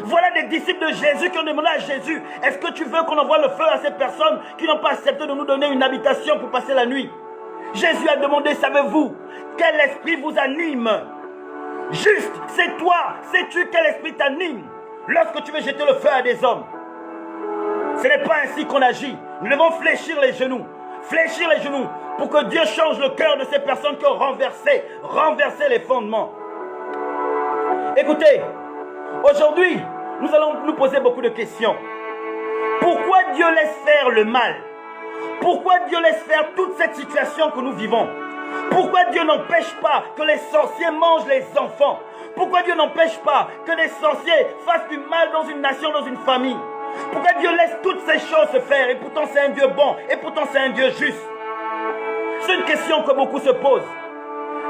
Voilà des disciples de Jésus qui ont demandé à Jésus, est-ce que tu veux qu'on envoie le feu à ces personnes qui n'ont pas accepté de nous donner une habitation pour passer la nuit? Jésus a demandé, savez-vous, quel esprit vous anime? Juste, c'est toi, sais-tu quel esprit t'anime lorsque tu veux jeter le feu à des hommes? Ce n'est pas ainsi qu'on agit. Nous devons fléchir les genoux pour que Dieu change le cœur de ces personnes qui ont renversé les fondements. Écoutez, aujourd'hui, nous allons nous poser beaucoup de questions. Pourquoi Dieu laisse faire le mal? Pourquoi Dieu laisse faire toute cette situation que nous vivons? Pourquoi Dieu n'empêche pas que les sorciers mangent les enfants? Pourquoi Dieu n'empêche pas que les sorciers fassent du mal dans une nation, dans une famille? Pourquoi Dieu laisse toutes ces choses se faire? Et pourtant c'est un Dieu bon, et pourtant c'est un Dieu juste. C'est une question que beaucoup se posent.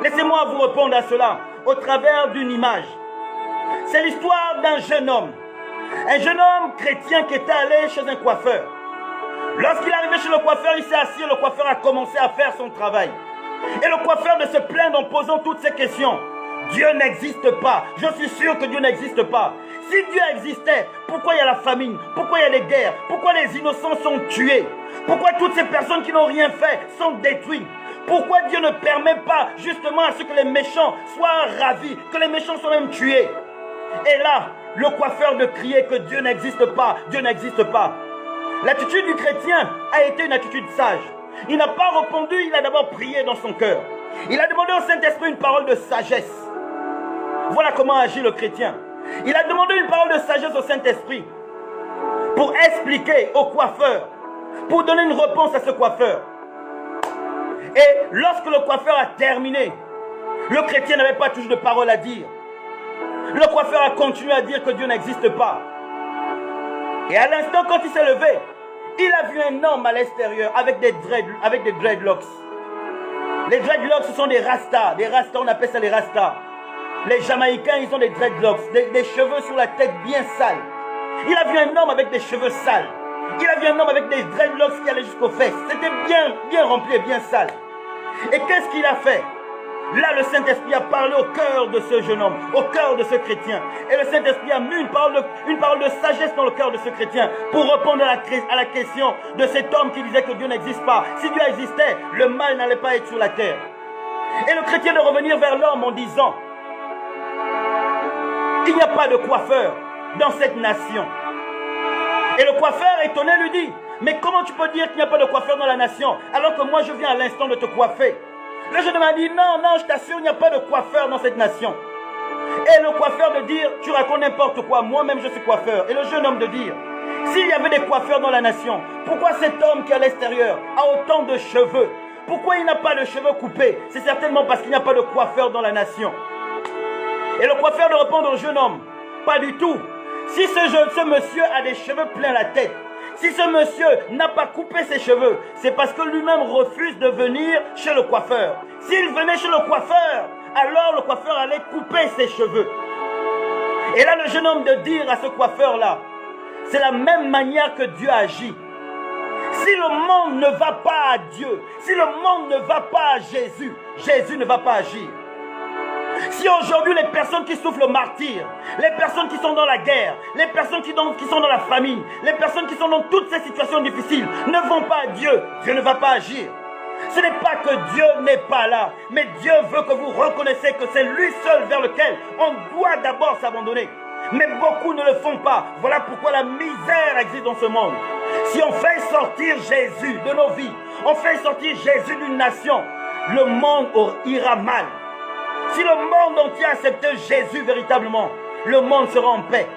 Laissez-moi vous répondre à cela au travers d'une image. C'est l'histoire d'un jeune homme. Un jeune homme chrétien qui était allé chez un coiffeur. Lorsqu'il est arrivé chez le coiffeur, il s'est assis et le coiffeur a commencé à faire son travail. Et le coiffeur de se plaindre en posant toutes ces questions. Dieu n'existe pas. Je suis sûr que Dieu n'existe pas. Si Dieu existait, pourquoi il y a la famine? Pourquoi il y a les guerres? Pourquoi les innocents sont tués? Pourquoi toutes ces personnes qui n'ont rien fait sont détruites? Pourquoi Dieu ne permet pas justement à ce que les méchants soient ravis, que les méchants soient même tués? Et là, le coiffeur de crier que Dieu n'existe pas, Dieu n'existe pas. L'attitude du chrétien a été une attitude sage. Il n'a pas répondu, il a d'abord prié dans son cœur. Il a demandé au Saint-Esprit une parole de sagesse. Voilà comment agit le chrétien. Il a demandé une parole de sagesse au Saint-Esprit pour expliquer au coiffeur, pour donner une réponse à ce coiffeur. Et lorsque le coiffeur a terminé, le chrétien n'avait pas toujours de parole à dire. Le coiffeur a continué à dire que Dieu n'existe pas. Et à l'instant, quand il s'est levé, il a vu un homme à l'extérieur avec des dreadlocks. Les dreadlocks, ce sont des rastas. Des rastas, on appelle ça les rastas. Les Jamaïcains, ils ont des dreadlocks, des cheveux sur la tête bien sales. Il a vu un homme avec des cheveux sales. Il a vu un homme avec des dreadlocks qui allaient jusqu'aux fesses. C'était bien rempli et bien sale. Et qu'est-ce qu'il a fait? Là, le Saint-Esprit a parlé au cœur de ce jeune homme, au cœur de ce chrétien. Et le Saint-Esprit a mis une parole de sagesse dans le cœur de ce chrétien pour répondre à la question de cet homme qui disait que Dieu n'existe pas. Si Dieu existait, le mal n'allait pas être sur la terre. Et le chrétien de revenir vers l'homme en disant, il n'y a pas de coiffeur dans cette nation. Et le coiffeur étonné lui dit, mais comment tu peux dire qu'il n'y a pas de coiffeur dans la nation alors que moi je viens à l'instant de te coiffer? Le jeune homme a dit, non, je t'assure, il n'y a pas de coiffeur dans cette nation. Et le coiffeur de dire, tu racontes n'importe quoi, moi-même je suis coiffeur. Et le jeune homme de dire, s'il y avait des coiffeurs dans la nation, pourquoi cet homme qui est à l'extérieur a autant de cheveux? Pourquoi il n'a pas de cheveux coupés? C'est certainement parce qu'il n'y a pas de coiffeur dans la nation. Et le coiffeur de répondre au jeune homme, pas du tout. Si ce monsieur a des cheveux plein la tête, si ce monsieur n'a pas coupé ses cheveux, c'est parce que lui-même refuse de venir chez le coiffeur. S'il venait chez le coiffeur, alors le coiffeur allait couper ses cheveux. Et là, le jeune homme de dire à ce coiffeur-là, c'est la même manière que Dieu agit. Si le monde ne va pas à Dieu, si le monde ne va pas à Jésus, Jésus ne va pas agir. Si aujourd'hui les personnes qui souffrent le martyre, les personnes qui sont dans la guerre, les personnes qui sont dans la famine, les personnes qui sont dans toutes ces situations difficiles ne vont pas à Dieu, Dieu ne va pas agir. Ce n'est pas que Dieu n'est pas là, mais Dieu veut que vous reconnaissiez que c'est lui seul vers lequel on doit d'abord s'abandonner. Mais beaucoup ne le font pas. Voilà pourquoi la misère existe dans ce monde. Si on fait sortir Jésus de nos vies, on fait sortir Jésus d'une nation, le monde ira mal. Si le monde entier acceptait Jésus véritablement, le monde sera en paix.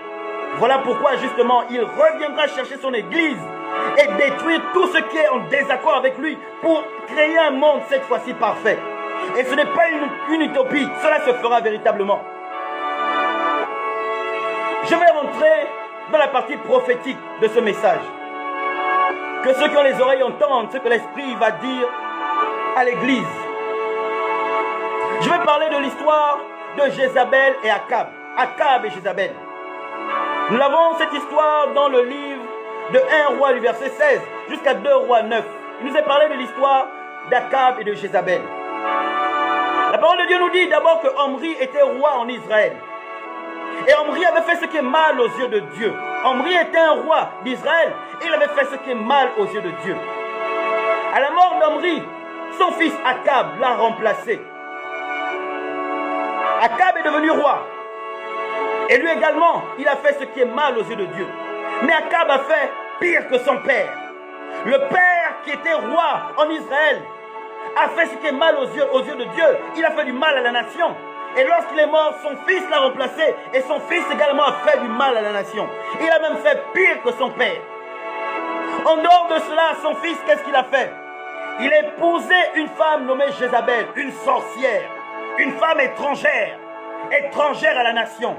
Voilà pourquoi justement il reviendra chercher son église et détruire tout ce qui est en désaccord avec lui pour créer un monde cette fois-ci parfait. Et ce n'est pas une utopie, cela se fera véritablement. Je vais rentrer dans la partie prophétique de ce message. Que ceux qui ont les oreilles entendent ce que l'Esprit va dire à l'église. Je vais parler de l'histoire de Jézabel et Akab. Akab et Jézabel. Nous avons cette histoire dans le livre de 1 roi du verset 16 jusqu'à 2 rois 9. Il nous est parlé de l'histoire d'Akab et de Jézabel. La parole de Dieu nous dit d'abord que Omri était roi en Israël. Et Omri avait fait ce qui est mal aux yeux de Dieu. Omri était un roi d'Israël et il avait fait ce qui est mal aux yeux de Dieu. À la mort d'Omri, son fils Akab l'a remplacé. Akab est devenu roi. Et lui également, il a fait ce qui est mal aux yeux de Dieu. Mais Akab a fait pire que son père. Le père qui était roi en Israël a fait ce qui est mal aux yeux de Dieu. Il a fait du mal à la nation. Et lorsqu'il est mort, son fils l'a remplacé. Et son fils également a fait du mal à la nation. Il a même fait pire que son père. En dehors de cela, son fils, qu'est-ce qu'il a fait? Il a épousé une femme nommée Jézabel, une sorcière. Une femme étrangère. Étrangère à la nation.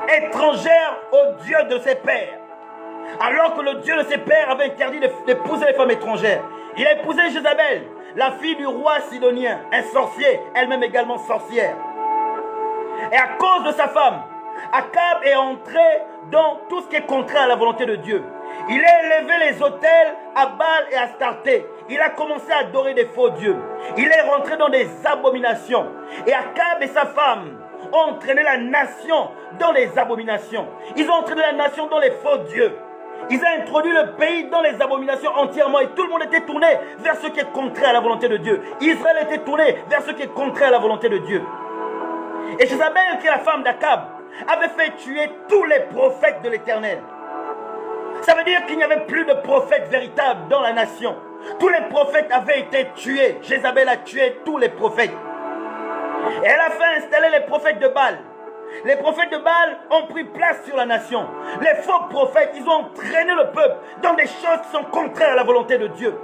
Étrangère au Dieu de ses pères. Alors que le Dieu de ses pères avait interdit d'épouser les femmes étrangères. Il a épousé Jézabel. la fille du roi sidonien, un sorcier, elle-même également sorcière. Et à cause de sa femme, Akab est entré dans tout ce qui est contraire à la volonté de Dieu. Il a élevé les autels à Baal et à Astarté. Il a commencé à adorer des faux dieux. Il est rentré dans des abominations. Et Akab et sa femme ont entraîné la nation dans les abominations. Ils ont entraîné la nation dans les faux dieux. Ils ont introduit le pays dans les abominations entièrement. Et tout le monde était tourné vers ce qui est contraire à la volonté de Dieu. Israël était tourné vers ce qui est contraire à la volonté de Dieu. Et Jézabel, qui est la femme d'Akab, avait fait tuer tous les prophètes de l'Éternel. Ça veut dire qu'il n'y avait plus de prophètes véritables dans la nation. Tous les prophètes avaient été tués. Jézabel a tué tous les prophètes. Et elle a fait installer les prophètes de Baal. Les prophètes de Baal ont pris place sur la nation. Les faux prophètes, ils ont entraîné le peuple dans des choses qui sont contraires à la volonté de Dieu.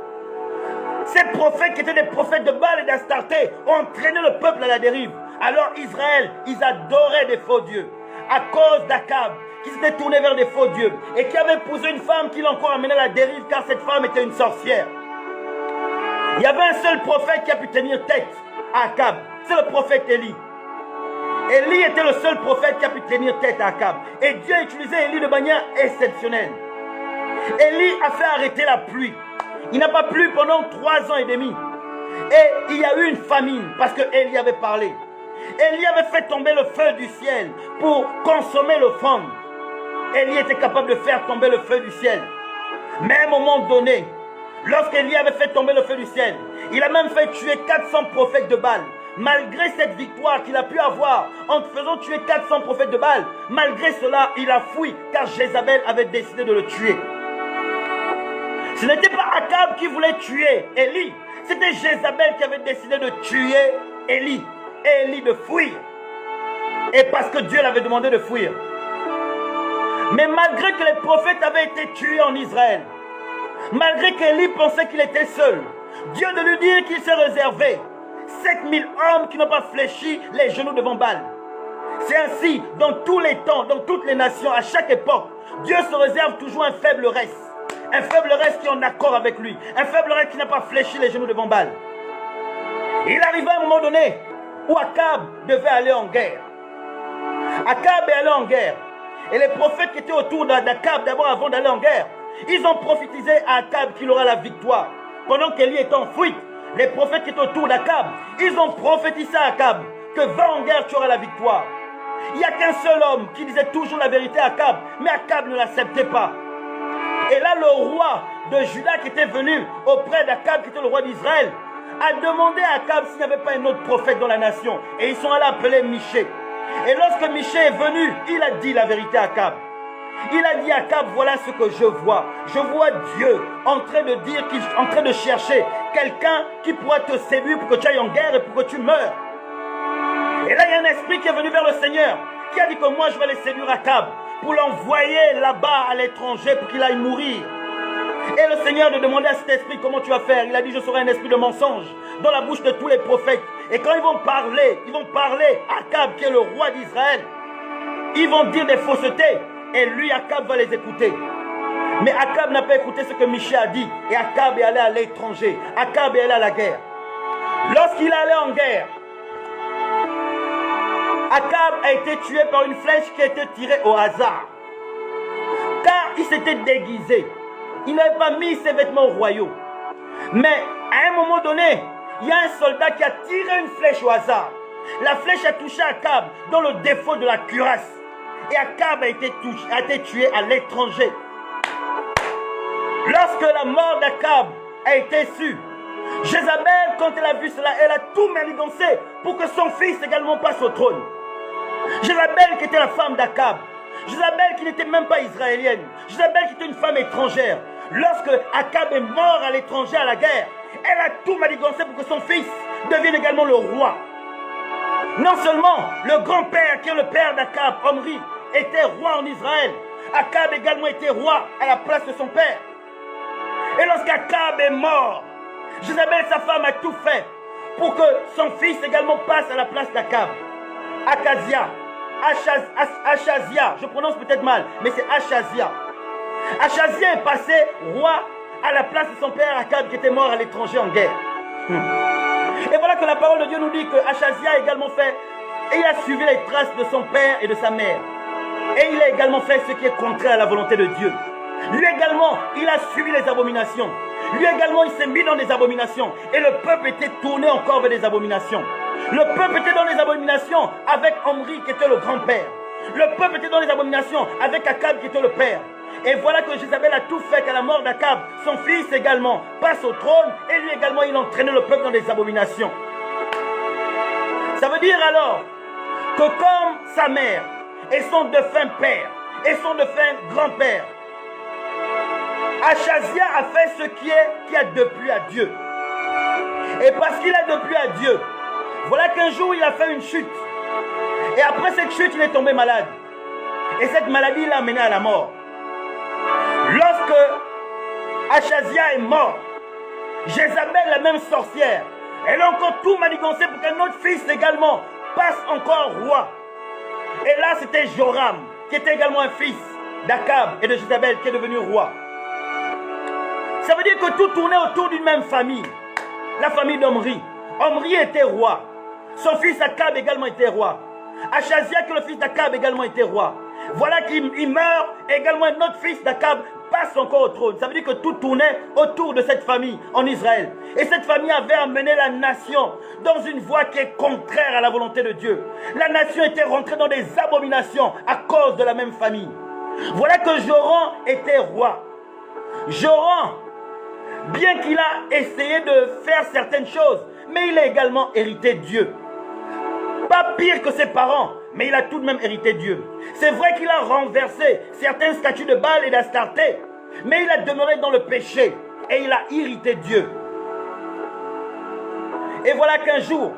Ces prophètes qui étaient des prophètes de Baal et d'Astarté ont entraîné le peuple à la dérive. Alors Israël, ils adoraient des faux dieux. À cause d'Akab, qui s'était tourné vers des faux dieux et qui avait épousé une femme qui l'a encore amené à la dérive car cette femme était une sorcière. Il y avait un seul prophète qui a pu tenir tête à Akab. C'est le prophète Élie. Élie était le seul prophète qui a pu tenir tête à Akab. Et Dieu a utilisé Élie de manière exceptionnelle. Élie a fait arrêter la pluie. Il n'a pas plu pendant 3 ans et demi. Et il y a eu une famine parce que Élie avait parlé. Élie avait fait tomber le feu du ciel pour consommer l'offrande. Élie était capable de faire tomber le feu du ciel. Mais à un moment donné, lorsqu'Élie avait fait tomber le feu du ciel, il a même fait tuer 400 prophètes de Baal. Malgré cette victoire qu'il a pu avoir en faisant tuer 400 prophètes de Baal, malgré cela, il a fui car Jézabel avait décidé de le tuer. Ce n'était pas Akab qui voulait tuer Élie, c'était Jézabel qui avait décidé de tuer Élie. Et Élie de fuir. Et parce que Dieu l'avait demandé de fuir. Mais malgré que les prophètes avaient été tués en Israël, malgré qu'Élie pensait qu'il était seul, Dieu de lui dire qu'il s'est réservé 7000 hommes qui n'ont pas fléchi les genoux devant Baal. C'est ainsi, dans tous les temps, dans toutes les nations, à chaque époque, Dieu se réserve toujours un faible reste. Un faible reste qui est en accord avec lui. Un faible reste qui n'a pas fléchi les genoux devant Baal. Il arriva à un moment donné où Akab devait aller en guerre. Akab est allé en guerre. Et les prophètes qui étaient autour d'Akab, d'abord avant d'aller en guerre, ils ont prophétisé à Akab qu'il aura la victoire. Pendant qu'Élie était en fuite, les prophètes qui étaient autour d'Akab, ils ont prophétisé à Akab que va en guerre, tu auras la victoire. Il n'y a qu'un seul homme qui disait toujours la vérité à Akab, mais Akab ne l'acceptait pas. Et là, le roi de Juda qui était venu auprès d'Akab, qui était le roi d'Israël, a demandé à Akab s'il n'y avait pas un autre prophète dans la nation. Et ils sont allés appeler Michée. Et lorsque Michée est venu, il a dit la vérité à Akab. Il a dit à Akab, voilà ce que je vois. Je vois Dieu en train de dire, en train de chercher quelqu'un qui pourra te séduire pour que tu ailles en guerre et pour que tu meurs. Et là, il y a un esprit qui est venu vers le Seigneur, qui a dit que moi, je vais aller séduire Akab pour l'envoyer là-bas à l'étranger pour qu'il aille mourir. Et le Seigneur de demander à cet esprit comment tu vas faire. Il a dit, je serai un esprit de mensonge dans la bouche de tous les prophètes. Et quand ils vont parler à Akab qui est le roi d'Israël. Ils vont dire des faussetés. Et lui, Akab, va les écouter. Mais Akab n'a pas écouté ce que Michée a dit. Et Akab est allé à l'étranger. Akab est allé à la guerre. Lorsqu'il est allé en guerre, Akab a été tué par une flèche qui a été tirée au hasard. Car il s'était déguisé. Il n'avait pas mis ses vêtements royaux. Mais à un moment donné, il y a un soldat qui a tiré une flèche au hasard. La flèche a touché Akab dans le défaut de la cuirasse. Et Akab a été tué à l'étranger. Lorsque la mort d'Akab a été sûre, Jézabel, quand elle a vu cela, elle a tout manigancé pour que son fils également passe au trône. Jézabel qui était la femme d'Akab. Jézabel qui n'était même pas israélienne. Jézabel qui était une femme étrangère. Lorsque Akab est mort à l'étranger à la guerre, elle a tout manigancé pour que son fils devienne également le roi. Non seulement le grand-père qui est le père d'Akab, Omri, était roi en Israël. Akab également était roi à la place de son père. Et lorsqu'Akab est mort, Jézabel, sa femme, a tout fait pour que son fils également passe à la place d'Akab. Achazia, je prononce peut-être mal, mais c'est Achazia. Achazia est passé roi à la place de son père Akab qui était mort à l'étranger en guerre. Et voilà que la parole de Dieu nous dit que Achazia a également fait, et il a suivi les traces de son père et de sa mère. Et il a également fait ce qui est contraire à la volonté de Dieu. Lui également, il a suivi les abominations. Lui également, il s'est mis dans des abominations. Et le peuple était tourné encore vers des abominations. Le peuple était dans les abominations avec Omri qui était le grand-père. Le peuple était dans les abominations avec Akab qui était le père. Et voilà que Jézabel a tout fait qu'à la mort d'Akab, son fils également passe au trône. Et lui également, il entraînait le peuple dans des abominations. Ça veut dire alors que comme sa mère et son défunt père et son défunt grand-père, Achazia a fait ce qui a déplu à Dieu. Et parce qu'il a déplu à Dieu, voilà qu'un jour il a fait une chute. Et après cette chute, il est tombé malade. Et cette maladie l'a mené à la mort. Lorsque Achazia est mort, Jézabel, la même sorcière, elle a encore tout manigancé pour qu'un autre fils également passe encore roi. Et là, c'était Joram, qui était également un fils d'Akab et de Jézabel, qui est devenu roi. Ça veut dire que tout tournait autour d'une même famille. La famille d'Omri. Omri était roi. Son fils Akab également était roi. Achazia, que le fils d'Akab également était roi. Voilà qu'il meurt, et également un autre fils d'Akab passe encore au trône. Ça veut dire que tout tournait autour de cette famille en Israël. Et cette famille avait amené la nation dans une voie qui est contraire à la volonté de Dieu. La nation était rentrée dans des abominations à cause de la même famille. Voilà que Joram était roi. Joram, bien qu'il a essayé de faire certaines choses, mais il a également hérité Dieu. Pas pire que ses parents, mais il a tout de même hérité Dieu. C'est vrai qu'il a renversé certaines statues de Baal et d'Astarté, mais il a demeuré dans le péché et il a irrité Dieu. Et voilà qu'un jour,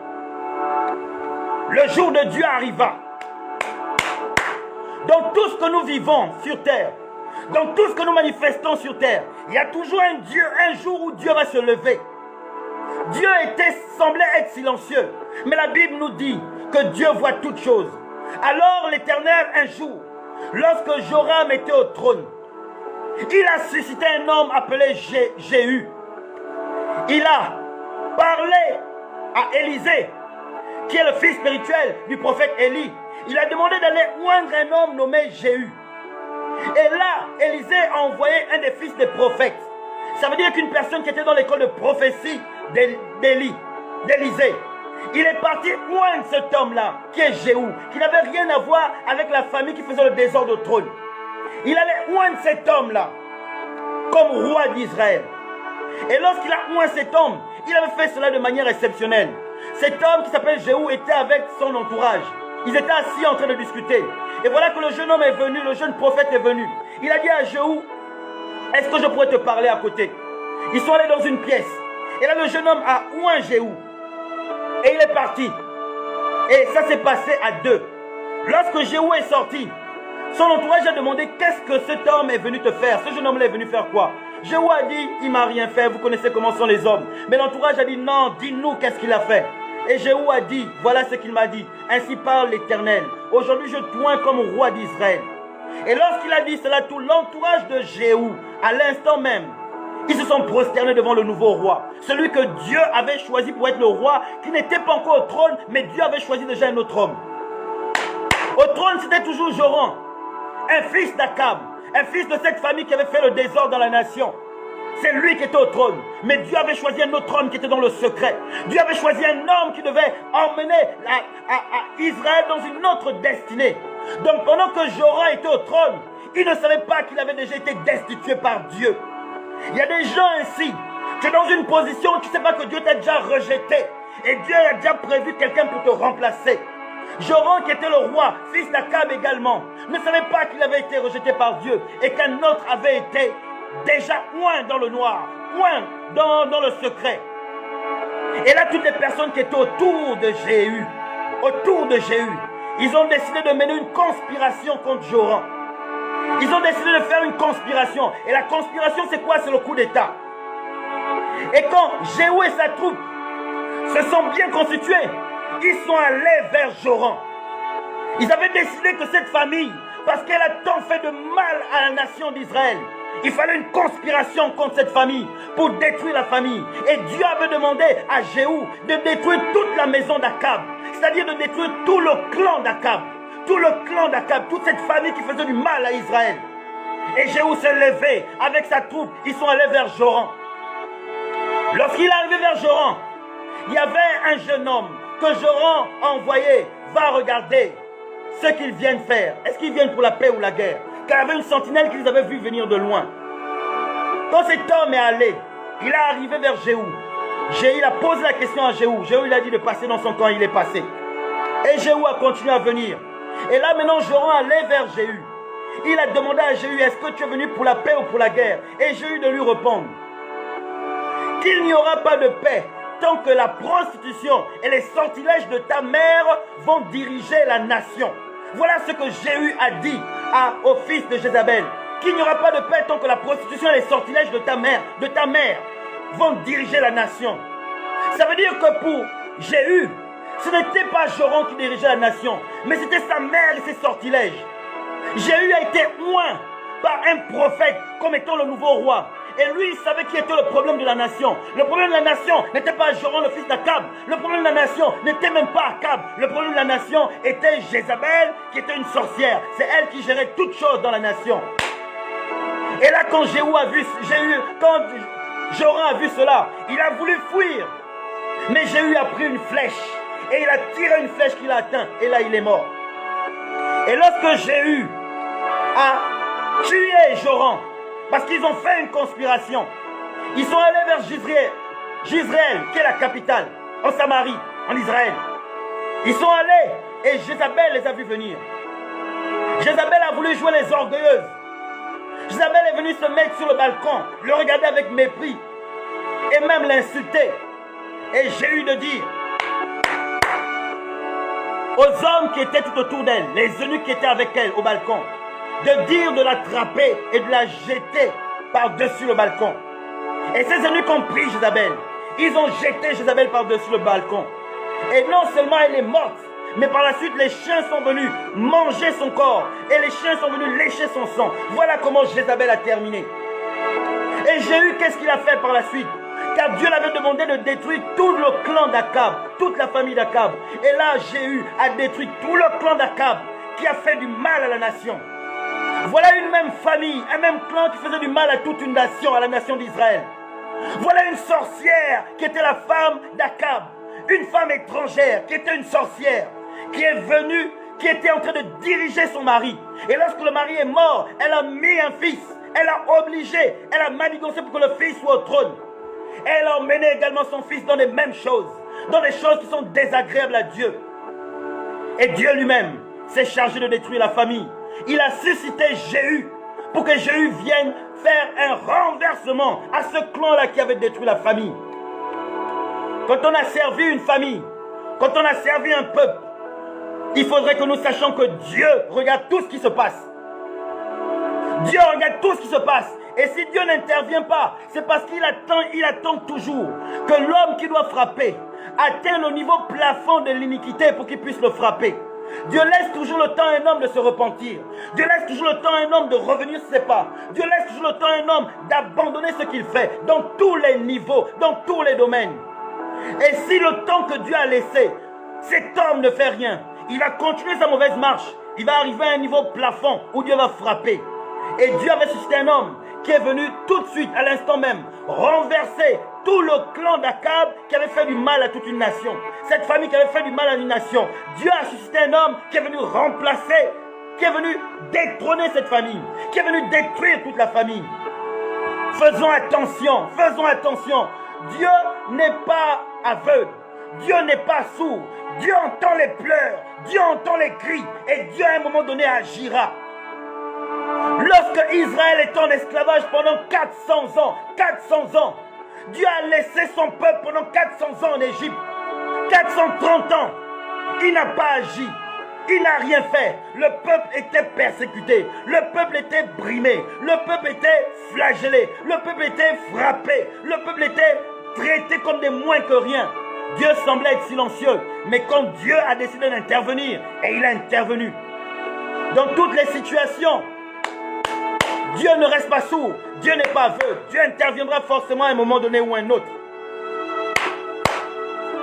le jour de Dieu arriva. Dans tout ce que nous vivons sur terre, dans tout ce que nous manifestons sur terre, il y a toujours un Dieu, un jour où Dieu va se lever. Dieu semblait être silencieux, mais la Bible nous dit que Dieu voit toutes choses. Alors l'Éternel, un jour, lorsque Joram était au trône, il a suscité un homme appelé Jéhu. Il a parlé à Élisée, qui est le fils spirituel du prophète Élie. Il a demandé d'aller oindre un homme nommé Jéhu. Et là, Élisée a envoyé un des fils des prophètes. Ça veut dire qu'une personne qui était dans l'école de prophétie d'Élisée, il est parti oindre cet homme-là, qui est Jéhu, qui n'avait rien à voir avec la famille qui faisait le désordre au trône. Il allait oindre cet homme-là comme roi d'Israël. Et lorsqu'il a oint cet homme, il avait fait cela de manière exceptionnelle. Cet homme qui s'appelle Jéhu était avec son entourage. Ils étaient assis en train de discuter. Et voilà que le jeune homme est venu, le jeune prophète est venu. Il a dit à Jéhu, est-ce que je pourrais te parler à côté? Ils sont allés dans une pièce. Et là, le jeune homme a oint Jéhu. Et il est parti. Et ça s'est passé à deux. Lorsque Jéhu est sorti, son entourage a demandé qu'est-ce que cet homme est venu te faire. Ce jeune homme-là est venu faire quoi? Jéhu a dit, il m'a rien fait, vous connaissez comment sont les hommes. Mais l'entourage a dit, non, dis-nous qu'est-ce qu'il a fait. Et Jéhu a dit, voilà ce qu'il m'a dit. Ainsi parle l'Éternel. Aujourd'hui, je t'oins comme roi d'Israël. Et lorsqu'il a dit cela, tout l'entourage de Jéhu, à l'instant même, ils se sont prosternés devant le nouveau roi. Celui que Dieu avait choisi pour être le roi, qui n'était pas encore au trône, mais Dieu avait choisi déjà un autre homme. Au trône, c'était toujours Joram, un fils d'Akab, un fils de cette famille qui avait fait le désordre dans la nation. C'est lui qui était au trône. Mais Dieu avait choisi un autre homme qui était dans le secret. Dieu avait choisi un homme qui devait emmener Israël dans une autre destinée. Donc pendant que Joram était au trône, il ne savait pas qu'il avait déjà été destitué par Dieu. Il y a des gens ainsi, tu es dans une position où tu ne sais pas que Dieu t'a déjà rejeté. Et Dieu a déjà prévu quelqu'un pour te remplacer. Joram, qui était le roi, fils d'Akab également, ne savait pas qu'il avait été rejeté par Dieu et qu'un autre avait été déjà oint dans le noir, oint dans le secret. Et là, toutes les personnes qui étaient autour de Jéhu, ils ont décidé de mener une conspiration contre Joram. Ils ont décidé de faire une conspiration. Et la conspiration, c'est quoi? C'est le coup d'État. Et quand Jéhu et sa troupe se sont bien constitués, ils sont allés vers Joram. Ils avaient décidé que cette famille, parce qu'elle a tant fait de mal à la nation d'Israël, Il fallait une conspiration contre cette famille pour détruire la famille. Et Dieu avait demandé à Jéhu de détruire toute la maison d'Akab. C'est-à-dire de détruire tout le clan d'Akab. Tout le clan d'Akab, toute cette famille qui faisait du mal à Israël. Et Jéhu s'est levé avec sa troupe. Ils sont allés vers Joram. Lorsqu'il est arrivé vers Joram, il y avait un jeune homme que Joram a envoyé. Va regarder ce qu'ils viennent faire. Est-ce qu'ils viennent pour la paix ou la guerre? Car il y avait une sentinelle qui les avait vus venir de loin. Quand cet homme est allé, il est arrivé vers Jéhu. Il a posé la question à Jéhu. Jéhu il a dit de passer dans son camp, il est passé. Et Jéhu a continué à venir. Et là maintenant, Joram allait vers Jéhu. Il a demandé à Jéhu, est-ce que tu es venu pour la paix ou pour la guerre? Et Jéhu de lui répondre qu'il n'y aura pas de paix tant que la prostitution et les sortilèges de ta mère vont diriger la nation. Voilà ce que Jéhu a dit au fils de Jézabel. Qu'il n'y aura pas de paix tant que la prostitution et les sortilèges de ta mère vont diriger la nation. Ça veut dire que pour Jéhu, ce n'était pas Joram qui dirigeait la nation, mais c'était sa mère et ses sortilèges. Jéhu a été oint par un prophète comme étant le nouveau roi. Et lui, il savait qui était le problème de la nation. Le problème de la nation n'était pas Joram, le fils d'Akab. Le problème de la nation n'était même pas Akab. Le problème de la nation était Jézabel, qui était une sorcière. C'est elle qui gérait toutes choses dans la nation. Et là, quand Joram a vu cela, il a voulu fuir. Mais Jéhu a pris une flèche. Et il a tiré une flèche qu'il a atteint. Et là, il est mort. Et lorsque Jéhu a tué Joram, parce qu'ils ont fait une conspiration, ils sont allés vers Jezreel, qui est la capitale, en Samarie, en Israël. Ils sont allés et Jézabel les a vus venir. Jézabel a voulu jouer les orgueilleuses. Jézabel est venue se mettre sur le balcon, le regarder avec mépris et même l'insulter. Et j'ai eu de dire aux hommes qui étaient tout autour d'elle, les eunuques qui étaient avec elle au balcon, de dire de l'attraper et de la jeter par-dessus le balcon. Et ces eunuques ont pris Jézabel. Ils ont jeté Jézabel par-dessus le balcon. Et non seulement elle est morte, mais par la suite les chiens sont venus manger son corps. Et les chiens sont venus lécher son sang. Voilà comment Jézabel a terminé. Et Jéhu, qu'est-ce qu'il a fait par la suite? Car Dieu l'avait demandé de détruire tout le clan d'Akab, toute la famille d'Akab. Et là, Jéhu a détruit tout le clan d'Akab qui a fait du mal à la nation. Voilà une même famille, un même clan qui faisait du mal à toute une nation, à la nation d'Israël. Voilà une sorcière qui était la femme d'Akab. Une femme étrangère qui était une sorcière, qui est venue, qui était en train de diriger son mari. Et lorsque le mari est mort, elle a mis un fils. Elle a obligé, elle a manigancé pour que le fils soit au trône. Elle a emmené également son fils dans les mêmes choses, dans des choses qui sont désagréables à Dieu. Et Dieu lui-même s'est chargé de détruire la famille. Il a suscité Jéhu pour que Jéhu vienne faire un renversement à ce clan-là qui avait détruit la famille. Quand on a servi une famille, quand on a servi un peuple, il faudrait que nous sachions que Dieu regarde tout ce qui se passe. Dieu regarde tout ce qui se passe. Et si Dieu n'intervient pas, c'est parce qu'il attend toujours que l'homme qui doit frapper atteigne le niveau plafond de l'iniquité pour qu'il puisse le frapper. Dieu laisse toujours le temps à un homme de se repentir. Dieu laisse toujours le temps à un homme de revenir sur ses pas. Dieu laisse toujours le temps à un homme d'abandonner ce qu'il fait dans tous les niveaux, dans tous les domaines. Et si le temps que Dieu a laissé, cet homme ne fait rien, il va continuer sa mauvaise marche. Il va arriver à un niveau plafond où Dieu va frapper. Et Dieu avait suscité un homme qui est venu tout de suite, à l'instant même, renverser tout le clan d'Akab qui avait fait du mal à toute une nation. Cette famille qui avait fait du mal à une nation. Dieu a suscité un homme qui est venu remplacer, qui est venu détrôner cette famille, qui est venu détruire toute la famille. Faisons attention, faisons attention. Dieu n'est pas aveugle, Dieu n'est pas sourd. Dieu entend les pleurs, Dieu entend les cris, et Dieu à un moment donné agira. Lorsque Israël est en esclavage pendant 400 ans, Dieu a laissé son peuple pendant 400 ans en Égypte. 430 ans, il n'a pas agi, il n'a rien fait. Le peuple était persécuté, le peuple était brimé, le peuple était flagellé, le peuple était frappé, le peuple était traité comme des moins que rien. Dieu semblait être silencieux, mais quand Dieu a décidé d'intervenir, et il a intervenu. Dans toutes les situations, Dieu ne reste pas sourd. Dieu n'est pas aveugle. Dieu interviendra forcément à un moment donné ou à un autre.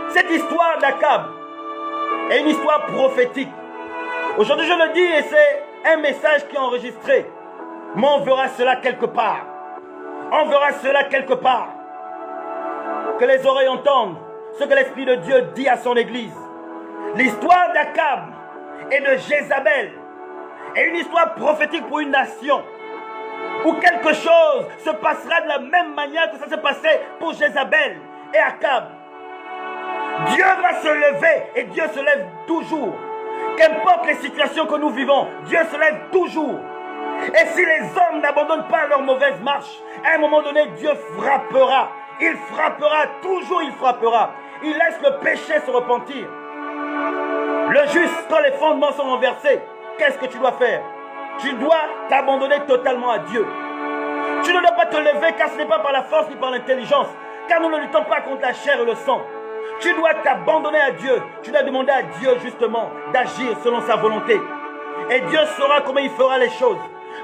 Cette histoire d'Akab est une histoire prophétique. Aujourd'hui, je le dis et c'est un message qui est enregistré. Mais on verra cela quelque part. On verra cela quelque part. Que les oreilles entendent ce que l'Esprit de Dieu dit à son Église. L'histoire d'Akab et de Jézabel est une histoire prophétique pour une nation où quelque chose se passera de la même manière que ça s'est passé pour Jézabel et Akab. Dieu va se lever et Dieu se lève toujours. Qu'importe les situations que nous vivons, Dieu se lève toujours. Et si les hommes n'abandonnent pas leur mauvaise marche, à un moment donné, Dieu frappera. Il frappera, toujours il frappera. Il laisse le péché se repentir. Le juste, quand les fondements sont renversés, qu'est-ce que tu dois faire? Tu dois t'abandonner totalement à Dieu. Tu ne dois pas te lever car ce n'est pas par la force ni par l'intelligence, car nous ne luttons pas contre la chair et le sang. Tu dois t'abandonner à Dieu. Tu dois demander à Dieu justement d'agir selon sa volonté. Et Dieu saura comment il fera les choses.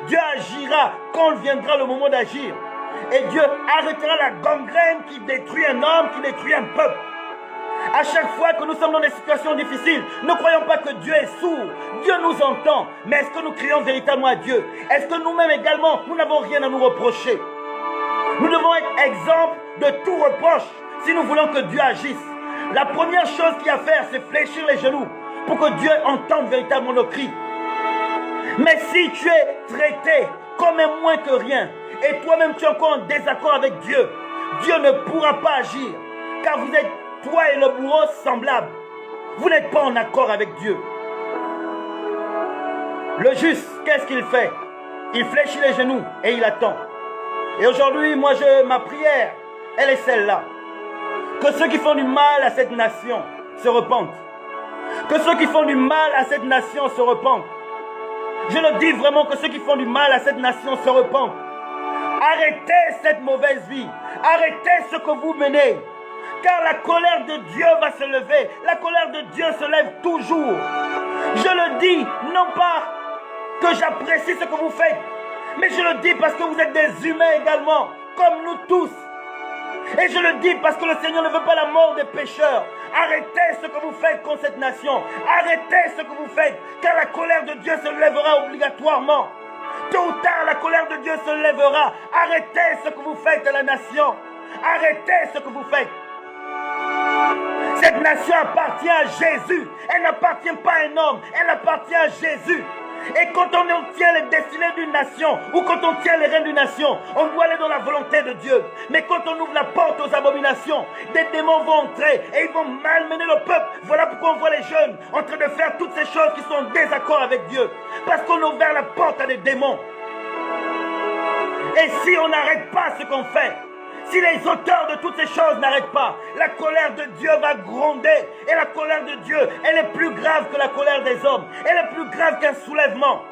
Dieu agira quand viendra le moment d'agir. Et Dieu arrêtera la gangrène qui détruit un homme, qui détruit un peuple. À chaque fois que nous sommes dans des situations difficiles, ne croyons pas que Dieu est sourd. Dieu nous entend. Mais est-ce que nous crions véritablement à Dieu? Est-ce que nous-mêmes également, nous n'avons rien à nous reprocher? Nous devons être exemple de tout reproche si nous voulons que Dieu agisse. La première chose qu'il y a à faire, c'est fléchir les genoux pour que Dieu entende véritablement nos cris. Mais si tu es traité comme un moins que rien et toi-même tu es encore en désaccord avec Dieu, Dieu ne pourra pas agir car vous êtes, toi et le bourreau, semblables. Vous n'êtes pas en accord avec Dieu. Le juste, qu'est-ce qu'il fait? Il fléchit les genoux et il attend. Et aujourd'hui, ma prière, elle est celle-là. Que ceux qui font du mal à cette nation se repentent. Que ceux qui font du mal à cette nation se repentent. Je le dis vraiment, que ceux qui font du mal à cette nation se repentent. Arrêtez cette mauvaise vie. Arrêtez ce que vous menez. Car la colère de Dieu va se lever. La colère de Dieu se lève toujours. Je le dis, non pas que j'apprécie ce que vous faites, mais je le dis parce que vous êtes des humains également, comme nous tous. Et je le dis parce que le Seigneur ne veut pas la mort des pécheurs. Arrêtez ce que vous faites contre cette nation. Arrêtez ce que vous faites, car la colère de Dieu se lèvera obligatoirement. Tôt ou tard, la colère de Dieu se lèvera. Arrêtez ce que vous faites à la nation. Arrêtez ce que vous faites. Cette nation appartient à Jésus. Elle n'appartient pas à un homme. Elle appartient à Jésus. Et quand on tient les destinées d'une nation, ou quand on tient les rênes d'une nation, on doit aller dans la volonté de Dieu. Mais quand on ouvre la porte aux abominations, des démons vont entrer et ils vont malmener le peuple. Voilà pourquoi on voit les jeunes en train de faire toutes ces choses qui sont en désaccord avec Dieu. Parce qu'on a ouvert la porte à des démons. Et si on n'arrête pas ce qu'on fait, si les auteurs de toutes ces choses n'arrêtent pas, la colère de Dieu va gronder. Et la colère de Dieu, elle est plus grave que la colère des hommes. Elle est plus grave qu'un soulèvement.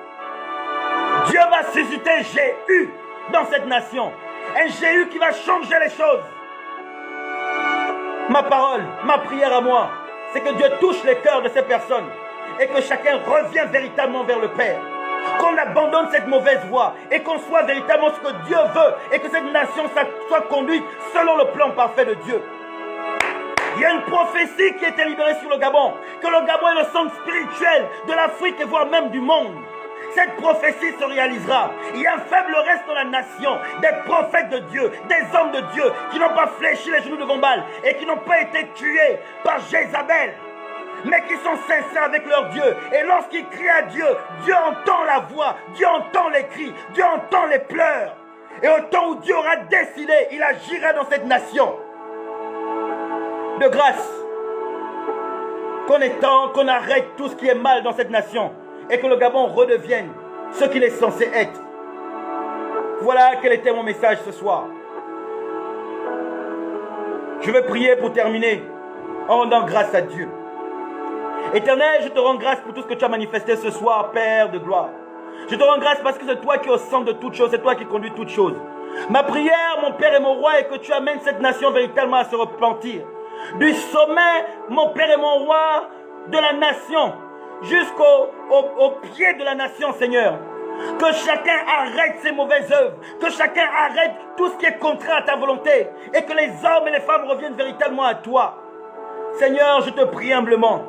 Dieu va susciter Jéhu dans cette nation. Un Jéhu qui va changer les choses. Ma parole, ma prière à moi, c'est que Dieu touche les cœurs de ces personnes et que chacun revienne véritablement vers le Père. Qu'on abandonne cette mauvaise voie et qu'on soit véritablement ce que Dieu veut et que cette nation soit conduite selon le plan parfait de Dieu. Il y a une prophétie qui a été libérée sur le Gabon, que le Gabon est le centre spirituel de l'Afrique et voire même du monde. Cette prophétie se réalisera. Il y a un faible reste dans la nation, des prophètes de Dieu, des hommes de Dieu qui n'ont pas fléchi les genoux devant Baal et qui n'ont pas été tués par Jézabel, mais qui sont sincères avec leur Dieu. Et lorsqu'ils crient à Dieu, Dieu entend la voix, Dieu entend les cris, Dieu entend les pleurs. Et au temps où Dieu aura décidé, il agira dans cette nation. De grâce, qu'on arrête tout ce qui est mal dans cette nation et que le Gabon redevienne ce qu'il est censé être. Voilà quel était mon message ce soir. Je vais prier pour terminer en rendant grâce à Dieu. Éternel, je te rends grâce pour tout ce que tu as manifesté ce soir, Père de gloire. Je te rends grâce parce que c'est toi qui es au centre de toutes choses, c'est toi qui conduis toutes choses. Ma prière, mon Père et mon Roi, est que tu amènes cette nation véritablement à se repentir. Du sommet, mon Père et mon Roi, de la nation, jusqu'au pied de la nation, Seigneur. Que chacun arrête ses mauvaises œuvres. Que chacun arrête tout ce qui est contraire à ta volonté. Et que les hommes et les femmes reviennent véritablement à toi. Seigneur, je te prie humblement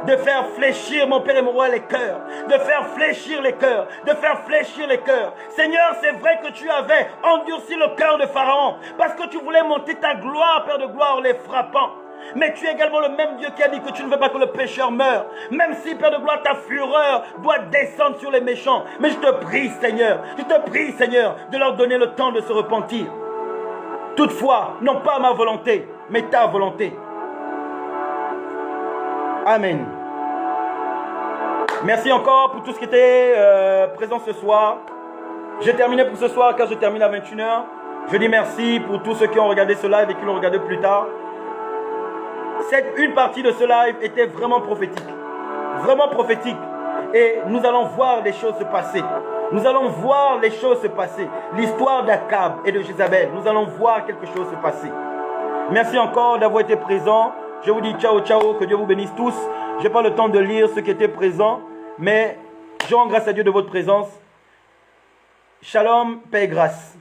de faire fléchir, mon Père et mon Roi, les cœurs. De faire fléchir les cœurs. De faire fléchir les cœurs. Seigneur, c'est vrai que tu avais endurci le cœur de Pharaon. Parce que tu voulais monter ta gloire, Père de gloire, en les frappant. Mais tu es également le même Dieu qui a dit que tu ne veux pas que le pécheur meure. Même si, Père de gloire, ta fureur doit descendre sur les méchants. Mais je te prie, Seigneur, de leur donner le temps de se repentir. Toutefois, non pas ma volonté, mais ta volonté. Amen. Merci encore pour tout ce qui était présent ce soir. J'ai terminé pour ce soir car je termine à 21h. Je dis merci pour tous ceux qui ont regardé ce live et qui l'ont regardé plus tard. Une partie de ce live était vraiment prophétique. Vraiment prophétique. Et nous allons voir les choses se passer. Nous allons voir les choses se passer. L'histoire d'Akab et de Jézabel. Nous allons voir quelque chose se passer. Merci encore d'avoir été présent. Je vous dis ciao, ciao. Que Dieu vous bénisse tous. Je n'ai pas le temps de lire ceux qui étaient présents. Mais je rends grâce à Dieu de votre présence. Shalom, paix et grâce.